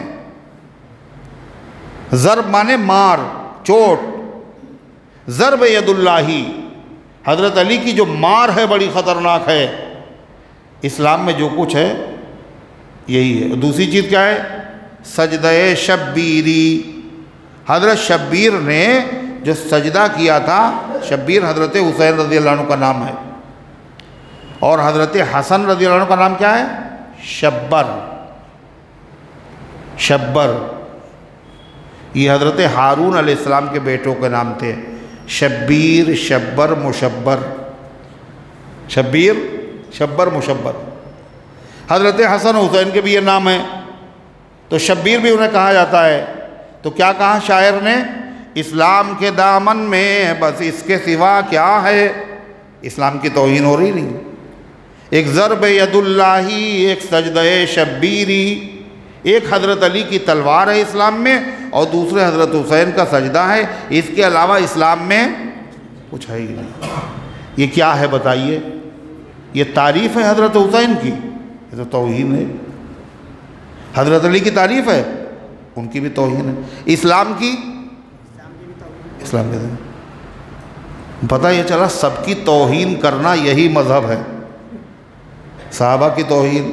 ज़र्ब माने मार, चोट। ज़र्ब यदुल्लाही, हज़रत अली की जो मार है बड़ी ख़तरनाक है। इस्लाम में जो कुछ है यही है। दूसरी चीज़ क्या है? सजदे शब्बीरी। हज़रत शब्बीर ने जो सजदा किया था, शब्बीर हज़रत हुसैन रज़ी अल्लाह अन्हु का नाम है। और हज़रत हसन रज़ी अल्लाह अन्हु का नाम क्या है? शब्बर। शब्बर ये हज़रत हारून अलैहिस्सलाम के बेटों के नाम थे। शब्बीर, शब्बर, मुशब्बर। शब्बीर, शब्बर, मुशब्बर। हज़रत हसन हुसैन के भी ये नाम है, तो शब्बीर भी उन्हें कहा जाता है। तो क्या कहा शायर ने? इस्लाम के दामन में बस इसके सिवा क्या है। इस्लाम की तौहीन हो रही नहीं। एक ज़र्ब यदुल्लाही, एक सजदे शब्बीरी। एक हज़रत अली की तलवार है इस्लाम में और दूसरे हज़रत हुसैन का सजदा है। इसके अलावा इस्लाम में कुछ है ही नहीं। ये क्या है बताइए? ये तारीफ़ है हज़रत हुसैन की, ये तो तौहीन है। हज़रत अली की तारीफ़ है, उनकी भी तौहीन है। इस्लाम की, इस्लाम के पता ये चला सबकी तौहीन करना यही मज़हब है। सहाबा की तौहीन,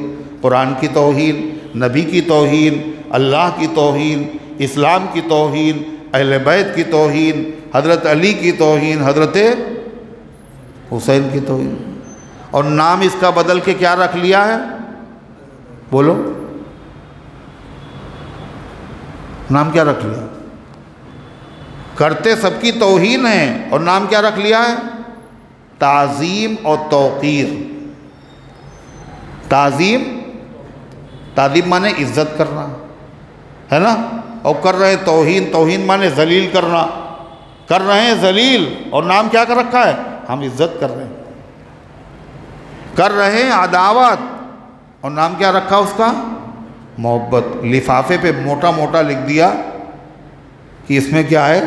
कुरान की तौहीन, नबी की तौहीन, अल्लाह की तौहीन, इस्लाम की तौहीन, अहले बैत की तौहीन, हज़रत अली की तौहीन, हज़रत हुसैन की तौहीन। और नाम इसका बदल के क्या रख लिया है? बोलो, नाम क्या रख लिया? करते सबकी तौहीन है और नाम क्या रख लिया है? ताज़ीम और तौक़ीर। ताज़ीम माने इज़्ज़त करना, है ना, और कर रहे हैं तौहीन, तौहीन माने जलील करना, कर रहे हैं जलील, और नाम क्या कर रखा है? हम इज़्ज़त कर रहे हैं। कर रहे हैं अदावत और नाम क्या रखा उसका? मोहब्बत। लिफाफे पे मोटा मोटा लिख दिया कि इसमें क्या है?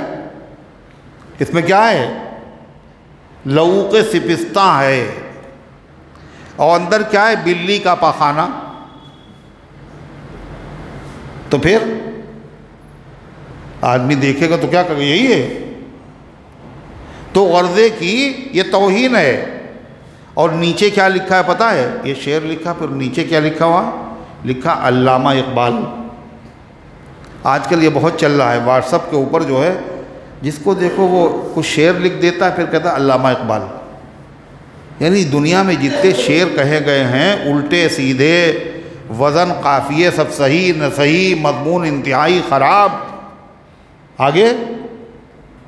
इसमें क्या है? लहू के सिपिस्ता है, और अंदर क्या है? बिल्ली का पाखाना। तो फिर आदमी देखेगा तो क्या कहेगा? यही है। तो गर्ज़े की ये तौहीन है। और नीचे क्या लिखा है पता है? ये शेर लिखा, फिर नीचे क्या लिखा हुआ? लिखा अल्लामा इकबाल। आजकल ये बहुत चल रहा है व्हाट्सएप के ऊपर, जो है जिसको देखो वो कुछ शेर लिख देता है, फिर कहता है अल्लामा इकबाल। यानी दुनिया में जितने शेर कहे गए हैं, उल्टे सीधे, वज़न काफ़िए सब सही न सही, मज़मून इंतहाई ख़राब। आगे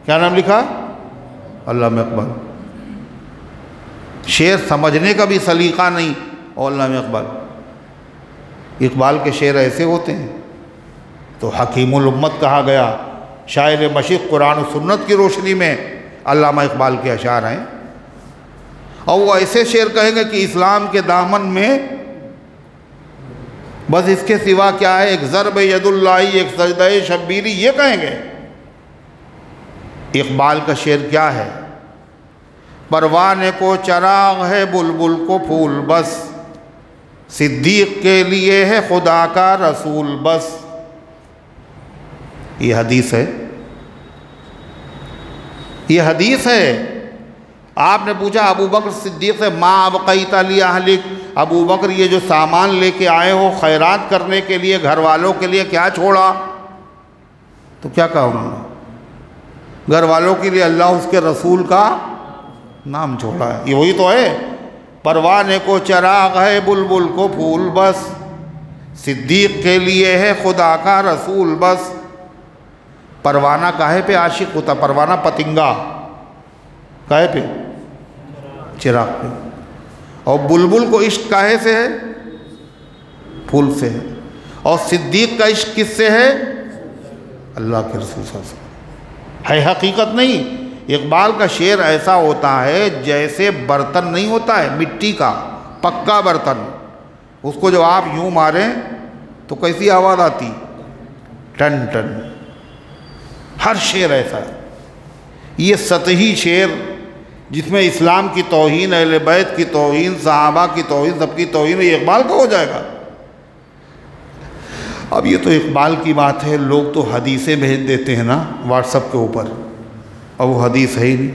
क्या नाम लिखा? अल्लामा इकबाल। शेर समझने का भी सलीक़ा नहीं, और अल्लामा इकबाल। इकबाल के शेर ऐसे होते हैं। तो हकीमुल उम्मत कहा गया, शायर मशीक़ कुरान और सुन्नत की रोशनी में अल्लामा इकबाल के अशार हैं। और वो ऐसे शेर कहेंगे कि इस्लाम के दामन में बस इसके सिवा क्या है? एक ज़रब यदुल्लाही, एक सजदा शब्बीरी, ये कहेंगे। इकबाल का शेर क्या है? परवाने को चराग है, बुलबुल को फूल बस, सिद्दीक़ के लिए है खुदा का रसूल बस। ये हदीस है, ये हदीस है। आपने पूछा अबू बकर सिद्दीक़ से, माँ अबक़ैता ली अहलिक, अबू बकर ये जो सामान लेके आए हो खैरात करने के लिए, घर वालों के लिए, क्या छोड़ा? तो क्या कहा उन्होंने? घर वालों के लिए अल्लाह उसके रसूल का नाम छोड़ा है। ये वही तो है, परवाने को चराग है, बुलबुल को फूल बस, सिद्दीक़ के लिए है खुदा का रसूल बस। परवाना काहे पे आशिक होता? परवाना पतिंगा, काहे पे? चिराग पे। और बुलबुल को इश्क काहे से है? फूल से है। और सिद्दीक़ का इश्क किससे है? अल्लाह के रसूल से है। हकीकत नहीं। इकबाल का शेर ऐसा होता है जैसे बर्तन नहीं होता है मिट्टी का, पक्का बर्तन, उसको जो आप यूं मारें तो कैसी आवाज़ आती? Ton ton. हर शेर ऐसा है। ये सतही शेर जिसमें इस्लाम की तौहीन, अहले बैत की तौहीन, सहाबा की तौहीन, सबकी तौहीन, ये इकबाल का हो जाएगा। अब ये तो इकबाल की बात है, लोग तो हदीसें भेज देते हैं ना व्हाट्सएप के ऊपर, और वो हदीस है ही नहीं,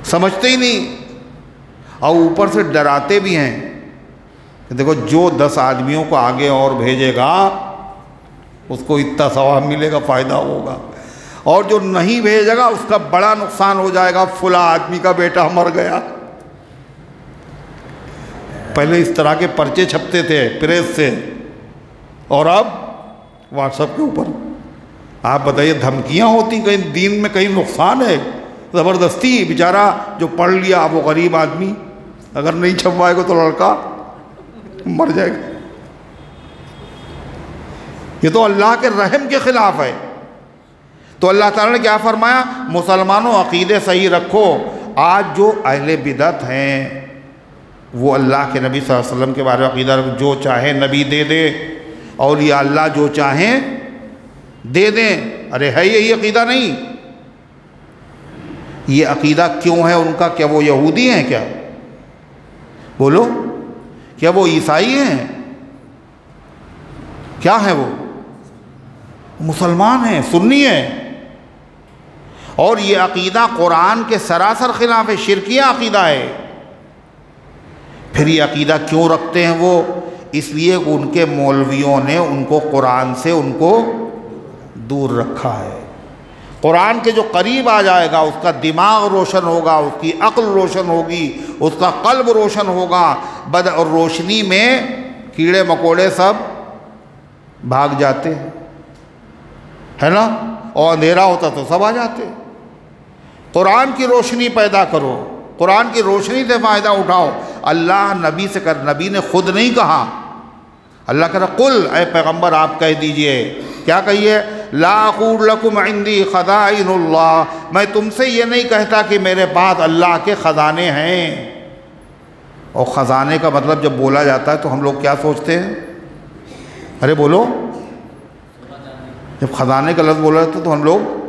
समझते ही नहीं, और ऊपर से डराते भी हैं कि देखो जो 10 आदमियों को आगे और भेजेगा उसको इतना सवाब मिलेगा, फ़ायदा होगा, और जो नहीं भेजेगा उसका बड़ा नुकसान हो जाएगा, फुला आदमी का बेटा मर गया। पहले इस तरह के पर्चे छपते थे प्रेस से, और अब व्हाट्सएप के ऊपर। आप बताइए, धमकियां होती, कहीं दीन में कहीं नुकसान है? ज़बरदस्ती। बेचारा जो पढ़ लिया वो गरीब आदमी, अगर नहीं छपवाएगा तो लड़का मर जाएगा। ये तो अल्लाह के रहम के ख़िलाफ़ है। तो अल्लाह ताला ने क्या फरमाया? मुसलमानों अक़ीदे सही रखो। आज जो अहले बिदअत हैं वो अल्लाह के नबी सल्लल्लाहु अलैहि वसल्लम के बारे में अक़ीदा रखो, जो चाहे नबी दे दे, और ये अल्लाह जो चाहें दे दें। अरे है यही अक़ीदा? नहीं। ये अक़ीदा क्यों है उनका? क्या वो यहूदी हैं क्या? बोलो, क्या वो ईसाई हैं? क्या है वो? मुसलमान हैं, सुन्नी हैं। और ये अक़ीदा कुरान के सरासर खिलाफ है, शिरकिया अक़ीदा है। फिर ये अक़ीदा क्यों रखते हैं वो? इसलिए उनके मौलवियों ने उनको कुरान से उनको दूर रखा है। कुरान के जो करीब आ जाएगा उसका दिमाग रोशन होगा, उसकी अक्ल रोशन होगी, उसका कल्ब रोशन होगा। बद और रोशनी में कीड़े मकोड़े सब भाग जाते हैं, है ना, और अंधेरा होता तो सब आ जाते। कुरान की रोशनी पैदा करो, कुरान की रोशनी से फ़ायदा उठाओ। अल्लाह नबी से कर, नबी ने खुद नहीं कहा, अल्लाह कह रहा कुल, ऐ पैगम्बर आप कह दीजिए, क्या कहिए, ला अक़ूलु लकुम इंदी ख़ज़ाइनुल्लाह, मैं तुमसे ये नहीं कहता कि मेरे पास अल्लाह के ख़जाने हैं। और ख़जाने का मतलब जब बोला जाता है तो हम लोग क्या सोचते हैं, अरे बोलो, जब ख़जाने का लफ्ज़ बोला जाता है तो हम लोग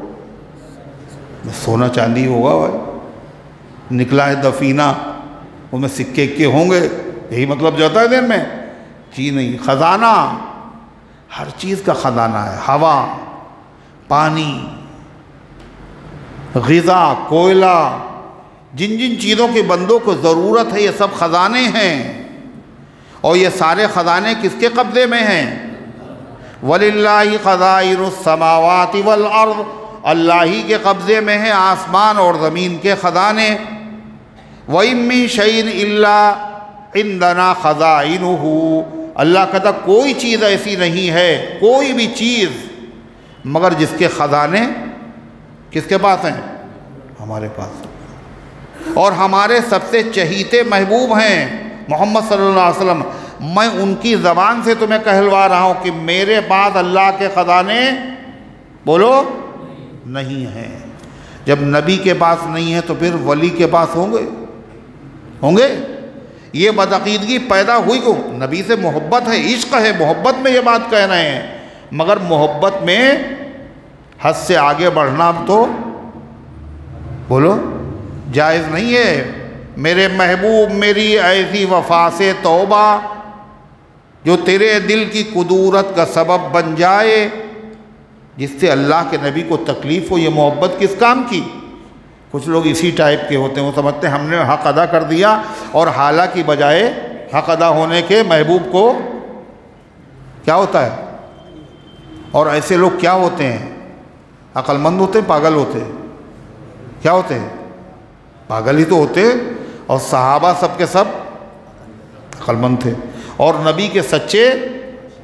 सोना चांदी होगा भाई, निकला है दफीना, उसमें सिक्के इक्के होंगे, यही मतलब जाता है दिन में। जी नहीं, ख़जाना हर चीज़ का ख़जाना है। हवा, पानी, ग़िज़ा, कोयला, जिन जिन चीज़ों के बंदों को ज़रूरत है ये सब ख़जाने हैं। और ये सारे ख़जाने किसके कब्ज़े में हैं? वलिल्लाहि ख़ज़ाइनुस समावाति वल अर्ज़, अल्लाह ही के कब्ज़े में है आसमान और ज़मीन के ख़जाने। व इम मिन शैइन इल्ला इंदना ख़ज़ाइनुहु, अल्लाह कहता कोई चीज़ ऐसी नहीं है, कोई भी चीज़, मगर जिसके ख़जाने किसके पास हैं? हमारे पास। और हमारे सबसे चहीते महबूब हैं मोहम्मद सल्लल्लाहु अलैहि वसल्लम। मैं उनकी ज़बान से तुम्हें कहलवा रहा हूँ कि मेरे पास अल्लाह के ख़जाने बोलो नहीं हैं। जब नबी के पास नहीं है तो फिर वली के पास होंगे? होंगे? ये बदअक़ीदगी पैदा हुई क्यों? नबी से मोहब्बत है, इश्क़ है, मोहब्बत में ये बात कह रहे हैं। मगर मोहब्बत में हद से आगे बढ़ना तो बोलो जायज़ नहीं है। मेरे महबूब मेरी ऐसी वफ़ा से तौबा जो तेरे दिल की कुदूरत का सबब बन जाए, जिससे अल्लाह के नबी को तकलीफ़ हो। ये मोहब्बत किस काम की? कुछ लोग इसी टाइप के होते हैं, वो समझते हैं हमने हक़ अदा कर दिया, और हालांकि बजाय हक़ अदा होने के महबूब को क्या होता है। और ऐसे लोग क्या होते हैं? अक्लमंद होते हैं, पागल होते हैं? क्या होते हैं? पागल ही तो होते। और सहाबा सब के सब अक्लमंद थे, और नबी के सच्चे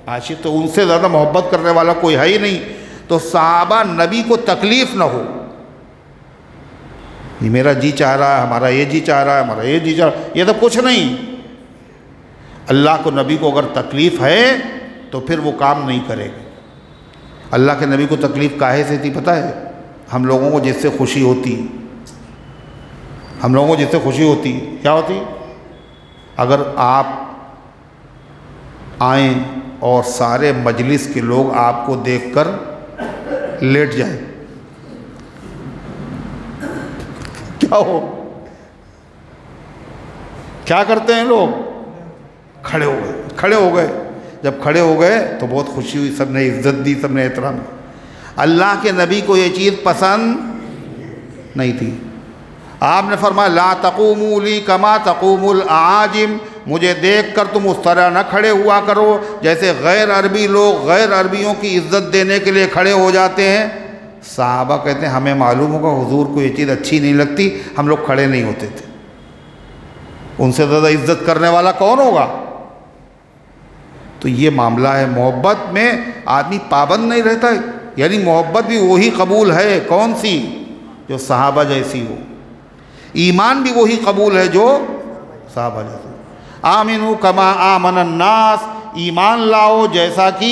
आशिक़, तो उनसे ज़्यादा मोहब्बत करने वाला कोई है ही नहीं। तो सहाबा नबी को तकलीफ़ न हो, ये मेरा जी चाह रहा है, हमारा ये जी चाह रहा है, हमारा ये जी चाह रहा है, ये तो कुछ नहीं। अल्लाह को, नबी को अगर तकलीफ़ है तो फिर वो काम नहीं करेगा। अल्लाह के नबी को तकलीफ़ काहे से थी पता है? हम लोगों को जिससे खुशी होती, हम लोगों को जिससे खुशी होती क्या होती? अगर आप आएँ और सारे मजलिस के लोग आपको देखकर लेट जाए, क्या हो? क्या करते हैं लोग? खड़े हो गए, खड़े हो गए। जब खड़े हो गए तो बहुत खुशी हुई, सबने इज्जत दी, सबने एहतराम। अल्लाह के नबी को ये चीज़ पसंद नहीं थी। आपने फरमाया ला तक़ूमू ली कमा तक़ूमुल आजिम, मुझे देखकर तुम उस तरह न खड़े हुआ करो जैसे गैर अरबी लोग गैर अरबियों की इज्जत देने के लिए खड़े हो जाते हैं। साहबा कहते हैं हमें मालूम होगा हुजूर को ये चीज़ अच्छी नहीं लगती, हम लोग खड़े नहीं होते थे। उनसे ज़्यादा इज्जत करने वाला कौन होगा? तो ये मामला है। मोहब्बत में आदमी पाबंद नहीं रहता है, यानी मोहब्बत भी वही कबूल है, कौन सी? जो सहाबा जैसी हो। ईमान भी वही कबूल है जो सहाबा जैसी। आमिनू कमा आमनन नास, ईमान लाओ जैसा कि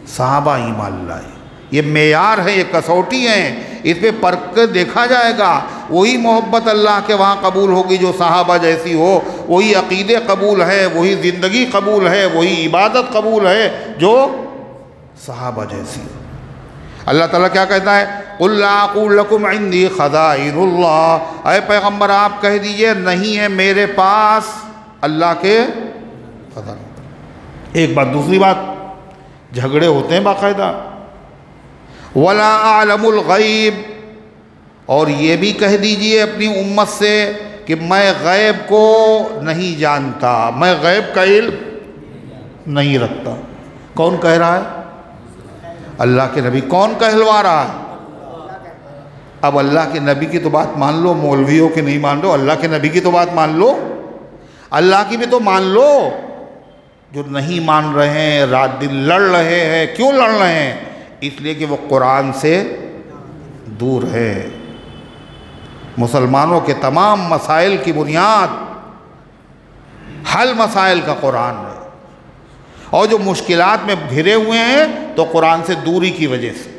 सहाबा ईमान लाए। ये मेयार है, ये कसौटी है, इस पर परख कर देखा जाएगा। वही मोहब्बत अल्लाह के वहाँ कबूल होगी जो सहाबा जैसी हो, वही अक़ीदे कबूल है, वही ज़िंदगी कबूल है, वही इबादत कबूल है जो सहाबा जैसी हो। अल्लाह ताला क्या कहता है? क़ुल ला अक़ूलु लकुम इंदी ख़ज़ाइनुल्लाह, ऐ पैगम्बर आप कह दीजिए नहीं है मेरे पास अल्लाह के ख़ज़ाने। एक बात। दूसरी बात, झगड़े होते हैं बाकायदा। वला आलमुल गैब, और ये भी कह दीजिए अपनी उम्मत से कि मैं गैब को नहीं जानता, मैं गैब का इल्म नहीं रखता। कौन कह रहा है? अल्लाह के नबी। कौन कहलवा रहा है? अब अल्लाह के नबी की तो बात मान लो, मौलवियों की नहीं मान लो, अल्लाह के नबी की तो बात मान लो, अल्लाह की भी तो मान लो। जो नहीं मान रहे हैं, रात दिन लड़ रहे हैं, क्यों लड़ रहे हैं? इसलिए कि वो कुरान से दूर है। मुसलमानों के तमाम मसाइल की बुनियाद, हल मसाइल का कुरान है, और जो मुश्किलात में घिरे हुए हैं तो कुरान से दूरी की वजह से।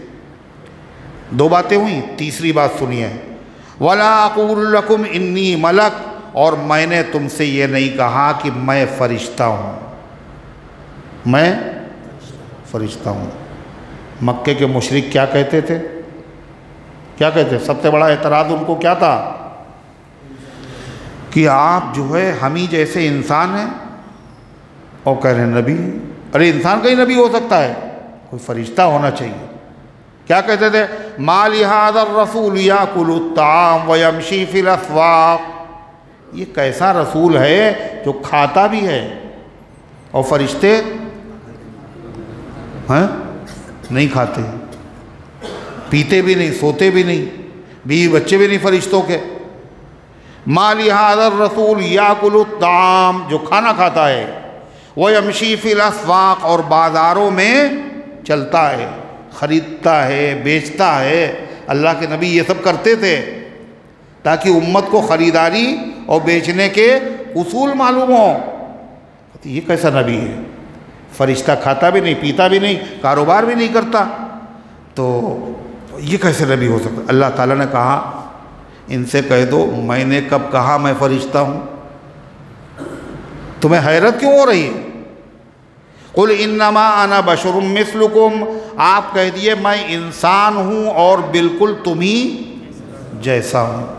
दो बातें हुई, तीसरी बात सुनिए, वला अक़ूलु लकुम इन्नी मलक, और मैंने तुमसे ये नहीं कहा कि मैं फरिश्ता हूँ, मैं फरिश्ता हूँ। मक्के के मुशरिक क्या कहते थे? क्या कहते? सबसे बड़ा एतराज़ उनको क्या था कि आप जो है हम ही जैसे इंसान हैं, और कह रहे हैं नबी। अरे इंसान का ही नबी हो सकता है, कोई फरिश्ता होना चाहिए। क्या कहते थे? मा लिहाज़र रसूल याकुलु ताम व यमशी फिल अस्वाक़, ये कैसा रसूल है जो खाता भी है और फरिश्ते हैं नहीं खाते, पीते भी नहीं, सोते भी नहीं, बीवी बच्चे भी नहीं फरिश्तों के। मा लिहाज़र रसूल याकुलु ताम, जो खाना खाता है, व यमशी फिल अस्वाक़, और बाज़ारों में चलता है, ख़रीदता है, बेचता है। अल्लाह के नबी ये सब करते थे ताकि उम्मत को ख़रीदारी और बेचने के उसूल मालूम हो। तो ये कैसा नबी है? फरिश्ता खाता भी नहीं, पीता भी नहीं, कारोबार भी नहीं करता, तो ये कैसे नबी हो सकता? अल्लाह ताला ने कहा इनसे कह दो मैंने कब कहा मैं फरिश्ता हूँ? तुम्हें हैरत क्यों हो रही है? कुल इन्नमा अना बशरुम मिस्लुकुम, आप कह दिए मैं इंसान हूँ और बिल्कुल तुम्ही जैसा हूँ।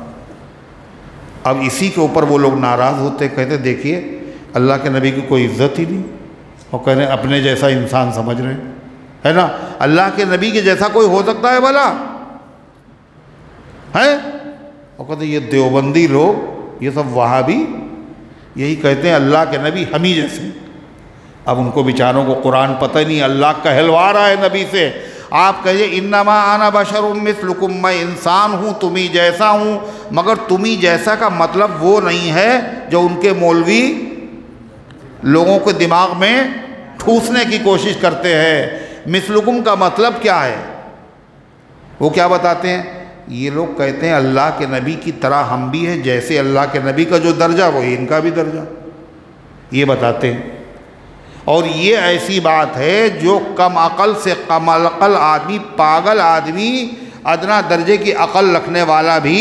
अब इसी के ऊपर वो लोग नाराज़ होते, कहते देखिए अल्लाह के नबी की कोई इज़्ज़त ही नहीं, और कह रहे हैं अपने जैसा इंसान समझ रहे हैं, है ना? अल्लाह के नबी के जैसा कोई हो सकता है भला? है? और कहते ये देवबंदी लोग, ये सब वहाबी, यही कहते हैं अल्लाह के नबी हम ही जैसे। अब उनको बेचारों को कुरान पता ही नहीं, अल्लाह कहलवा रहा है नबी से। आप कहिए इन्नमा आना बशरुम मिस्लुकुम, मैं इंसान हूँ तुम्ही जैसा हूँ, मगर तुम्ही जैसा का मतलब वो नहीं है जो उनके मौलवी लोगों के दिमाग में ठूसने की कोशिश करते हैं। मिस्लुकुम का मतलब क्या है? वो क्या बताते हैं? ये लोग कहते हैं अल्लाह के नबी की तरह हम भी हैं, जैसे अल्लाह के नबी का जो दर्जा वही इनका भी दर्जा, ये बताते हैं। और ये ऐसी बात है जो कम अकल से कम अकल आदमी, पागल आदमी, अदना दर्जे की अकल रखने वाला भी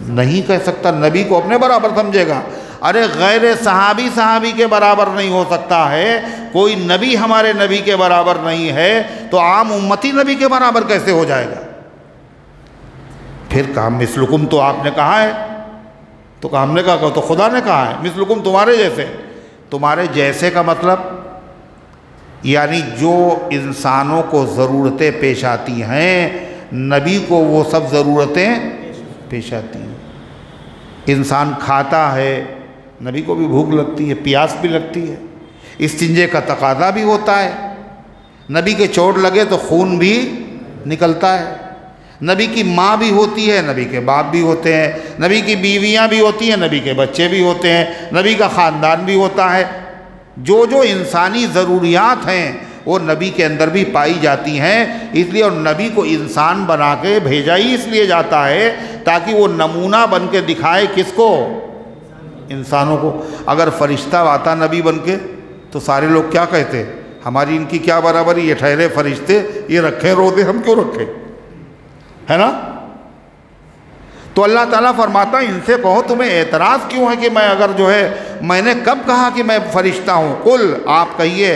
नहीं कह सकता, नबी को अपने बराबर समझेगा। अरे गैर सहाबी के बराबर नहीं हो सकता है, कोई नबी हमारे नबी के बराबर नहीं है, तो आम उम्मती नबी के बराबर कैसे हो जाएगा? फिर कहा मिस्लुकुम तो आपने कहा है, तो कहा हमने कहा, तो खुदा ने कहा है मिस्लुकुम तुम्हारे जैसे। तुम्हारे जैसे का मतलब यानी जो इंसानों को ज़रूरतें पेश आती हैं, नबी को वो सब ज़रूरतें पेश आती हैं। इंसान खाता है, नबी को भी भूख लगती है, प्यास भी लगती है, इस्तिंजे का तकाज़ा भी होता है, नबी के चोट लगे तो खून भी निकलता है, नबी की माँ भी होती है, नबी के बाप भी होते हैं, नबी की बीवियाँ भी होती हैं, नबी के बच्चे भी होते हैं, नबी का ख़ानदान भी होता है। जो जो इंसानी ज़रूरियात हैं वो नबी के अंदर भी पाई जाती हैं। इसलिए और नबी को इंसान बना के भेजा ही इसलिए जाता है ताकि वो नमूना बन के दिखाए किसको? इंसानों को। अगर फ़रिश्ता आता नबी बन के तो सारे लोग क्या कहते? हमारी इनकी क्या बराबरी, ये ठहरे फरिश्ते, ये रखें रोज़े, हम क्यों रखें, है ना? तो अल्लाह ताला फरमाता है इनसे कहो तुम्हें एतराज़ क्यों है कि मैं अगर जो है मैंने कब कहा कि मैं फ़रिश्ता हूँ? कुल आप कहिए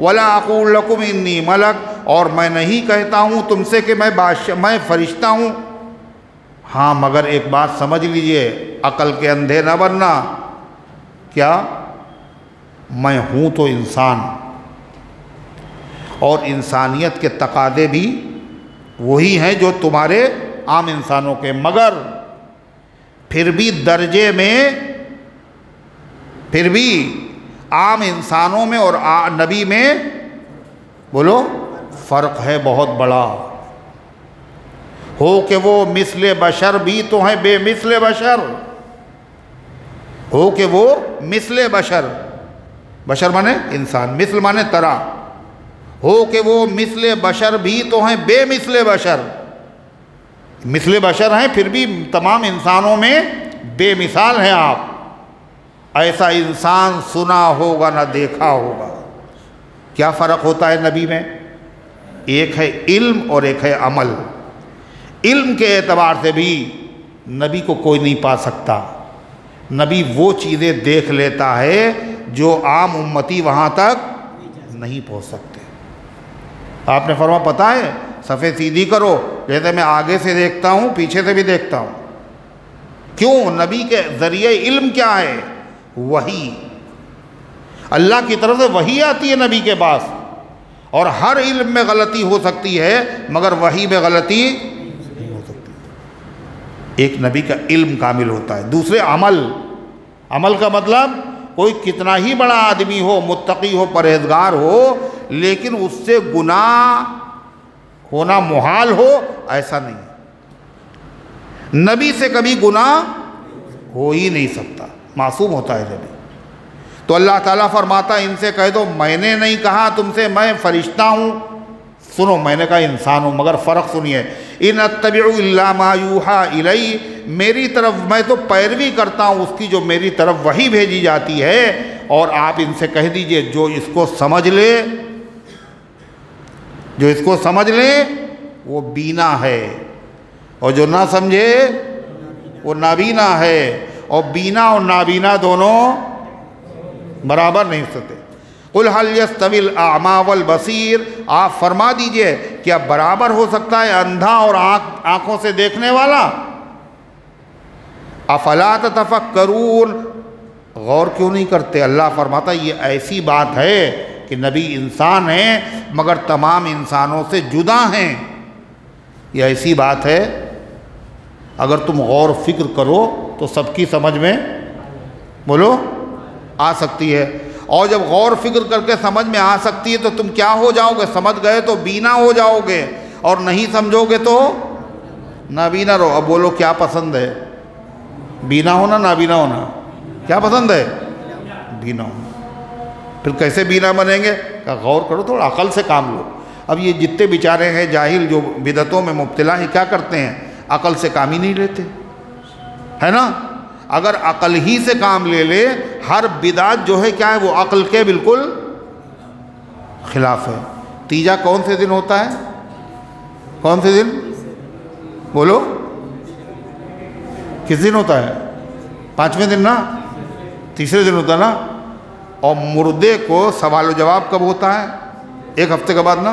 वला अक़ूलु लकुम इन्नी मलक, और मैं नहीं कहता हूँ तुमसे कि मैं बादशाह, मैं फ़रिश्ता हूँ। हाँ मगर एक बात समझ लीजिए, अकल के अंधे न बनना। क्या? मैं हूँ तो इंसान, और इंसानियत के तकाज़े भी वही हैं जो तुम्हारे आम इंसानों के, मगर फिर भी दर्जे में, फिर भी आम इंसानों में और नबी में बोलो फ़र्क है बहुत बड़ा। हो कि वो मिसले बशर भी तो हैं बेमिसले बशर, हो कि वो मिसले बशर, बशर माने इंसान, मिसल माने तरह, हो कि वो मिसले बशर भी तो हैं बेमिसले बशर। मिसले बशर हैं फिर भी तमाम इंसानों में बेमिसाल हैं आप। ऐसा इंसान सुना होगा ना देखा होगा। क्या फ़र्क होता है नबी में? एक है इल्म और एक है अमल। इल्म के एतबार से भी नबी को कोई नहीं पा सकता। नबी वो चीज़ें देख लेता है जो आम उम्मती वहाँ तक नहीं पहुँच सकते। आपने फरमा पता है सफ़े सीधी करो, जैसे मैं आगे से देखता हूँ पीछे से भी देखता हूँ। क्यों? नबी के ज़रिए इल्म क्या है? वही, अल्लाह की तरफ से वही आती है नबी के पास। और हर इल्म में गलती हो सकती है मगर वही में गलती नहीं हो सकती। एक नबी का इल्म कामिल होता है। दूसरे अमल, अमल का मतलब कोई कितना ही बड़ा आदमी हो, मुत्तकी हो, परहेजगार हो, लेकिन उससे गुनाह होना मुहाल हो ऐसा नहीं। नबी से कभी गुनाह हो ही नहीं सकता, मासूम होता है नबी। तो अल्लाह ताला फरमाता है इनसे कह दो मैंने नहीं कहा तुमसे मैं फरिश्ता हूँ, सुनो मैंने कहा इंसान हूँ। मगर फ़र्क सुनिए, इन अत्तबिउ इल्ला मा यूहा इलैहि, मेरी तरफ मैं तो पैरवी करता हूँ उसकी जो मेरी तरफ वही भेजी जाती है। और आप इनसे कह दीजिए जो इसको समझ ले, जो इसको समझ ले वो बीना है, और जो ना समझे वो नाबीना है। और बीना और नाबीना दोनों बराबर नहीं सकते। कुल हल यस्तविल आमा वल बसीर, आप फरमा दीजिए क्या बराबर हो सकता है अंधा और आँखों से देखने वाला? अफला ततफक्करून, गौर क्यों नहीं करते? अल्लाह फरमाता ये ऐसी बात है कि नबी इंसान हैं मगर तमाम इंसानों से जुदा हैं। ये ऐसी बात है अगर तुम गौर फिक्र करो तो सबकी समझ में बोलो आ सकती है। और जब गौर फिक्र करके समझ में आ सकती है तो तुम क्या हो जाओगे? समझ गए तो बीना हो जाओगे, और नहीं समझोगे तो नाबीना रहो। अब बोलो क्या पसंद है, बीना होना नाबीना होना? क्या पसंद है? बीना होना। फिर कैसे बीना बनेंगे? क्या गौर करो, थोड़ा अकल से काम लो। अब ये जितने बेचारे हैं जाहिल जो बिदतों में मुब्तला हैं, क्या करते हैं? अकल से काम ही नहीं लेते, है ना। अगर अकल ही से काम ले ले, हर बिदात जो है क्या है वो अकल के बिल्कुल खिलाफ है। तीजा कौन से दिन होता है? कौन से दिन बोलो? किस दिन होता है? 5वें दिन ना, तीसरे दिन होता है ना। और मुर्दे को सवाल जवाब कब होता है? 1 हफ्ते के बाद ना।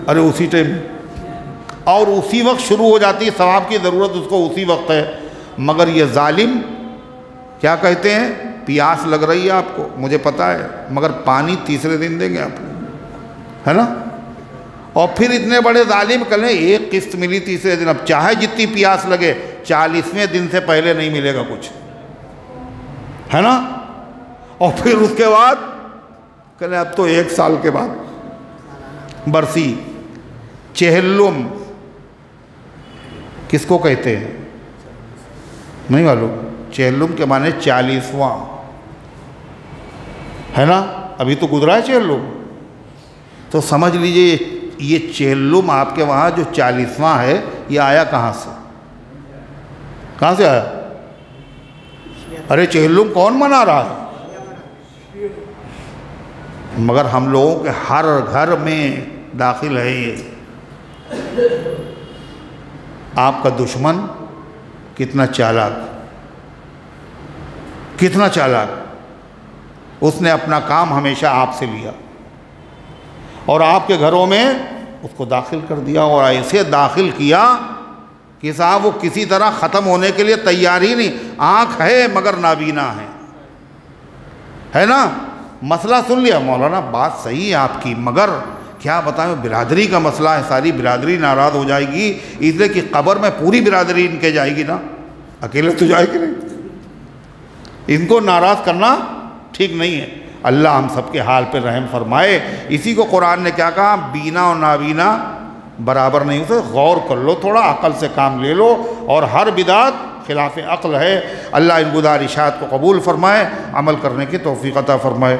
अरे उसी टाइम, और उसी वक्त शुरू हो जाती है सवाब की ज़रूरत उसको उसी वक्त है। मगर ये जालिम क्या कहते हैं? प्यास लग रही है आपको, मुझे पता है, मगर पानी तीसरे दिन देंगे आपको, है ना। और फिर इतने बड़े जालिम कल एक किस्त मिली तीसरे दिन। अब चाहे जितनी प्यास लगे 40वें दिन से पहले नहीं मिलेगा कुछ, है ना। और फिर उसके बाद कहले अब तो 1 साल के बाद बरसी। चेहल्लुम किसको कहते हैं? नहीं मालूम। चेहल्लुम के माने 40वां, है ना। अभी तो गुजरा है चेहल्लुम, तो समझ लीजिए ये चेहल्लुम आपके वहाँ जो 40वां है ये आया कहाँ से? कहाँ से आया? अरे चेहल्लुम कौन मना रहा है? मगर हम लोगों के हर घर में दाखिल है ये। आपका दुश्मन कितना चालाक, कितना चालाक, उसने अपना काम हमेशा आपसे लिया और आपके घरों में उसको दाखिल कर दिया। और ऐसे दाखिल किया कि साहब वो किसी तरह ख़त्म होने के लिए तैयार ही नहीं। आँख है मगर नाबीना है ना। मसला सुन लिया मौलाना, बात सही है आपकी, मगर क्या बताएं बिरादरी का मसला है, सारी बिरादरी नाराज़ हो जाएगी, इसलिए कि कब्र में पूरी बिरादरी इनके जाएगी ना, अकेले तो जाएगी नहीं। इनको नाराज़ करना ठीक नहीं है। अल्लाह हम सबके हाल पर रहम फरमाए। इसी को कुरान ने क्या कहा, बीना और नाबीना बराबर नहीं होते, गौर कर लो, थोड़ा अकल से काम ले लो, और हर बिदात खिलाफ अक्ल है। अल्लाह इन गुजारिशात को कबूल फरमाए, अमल करने की तौफीक अता फरमाए।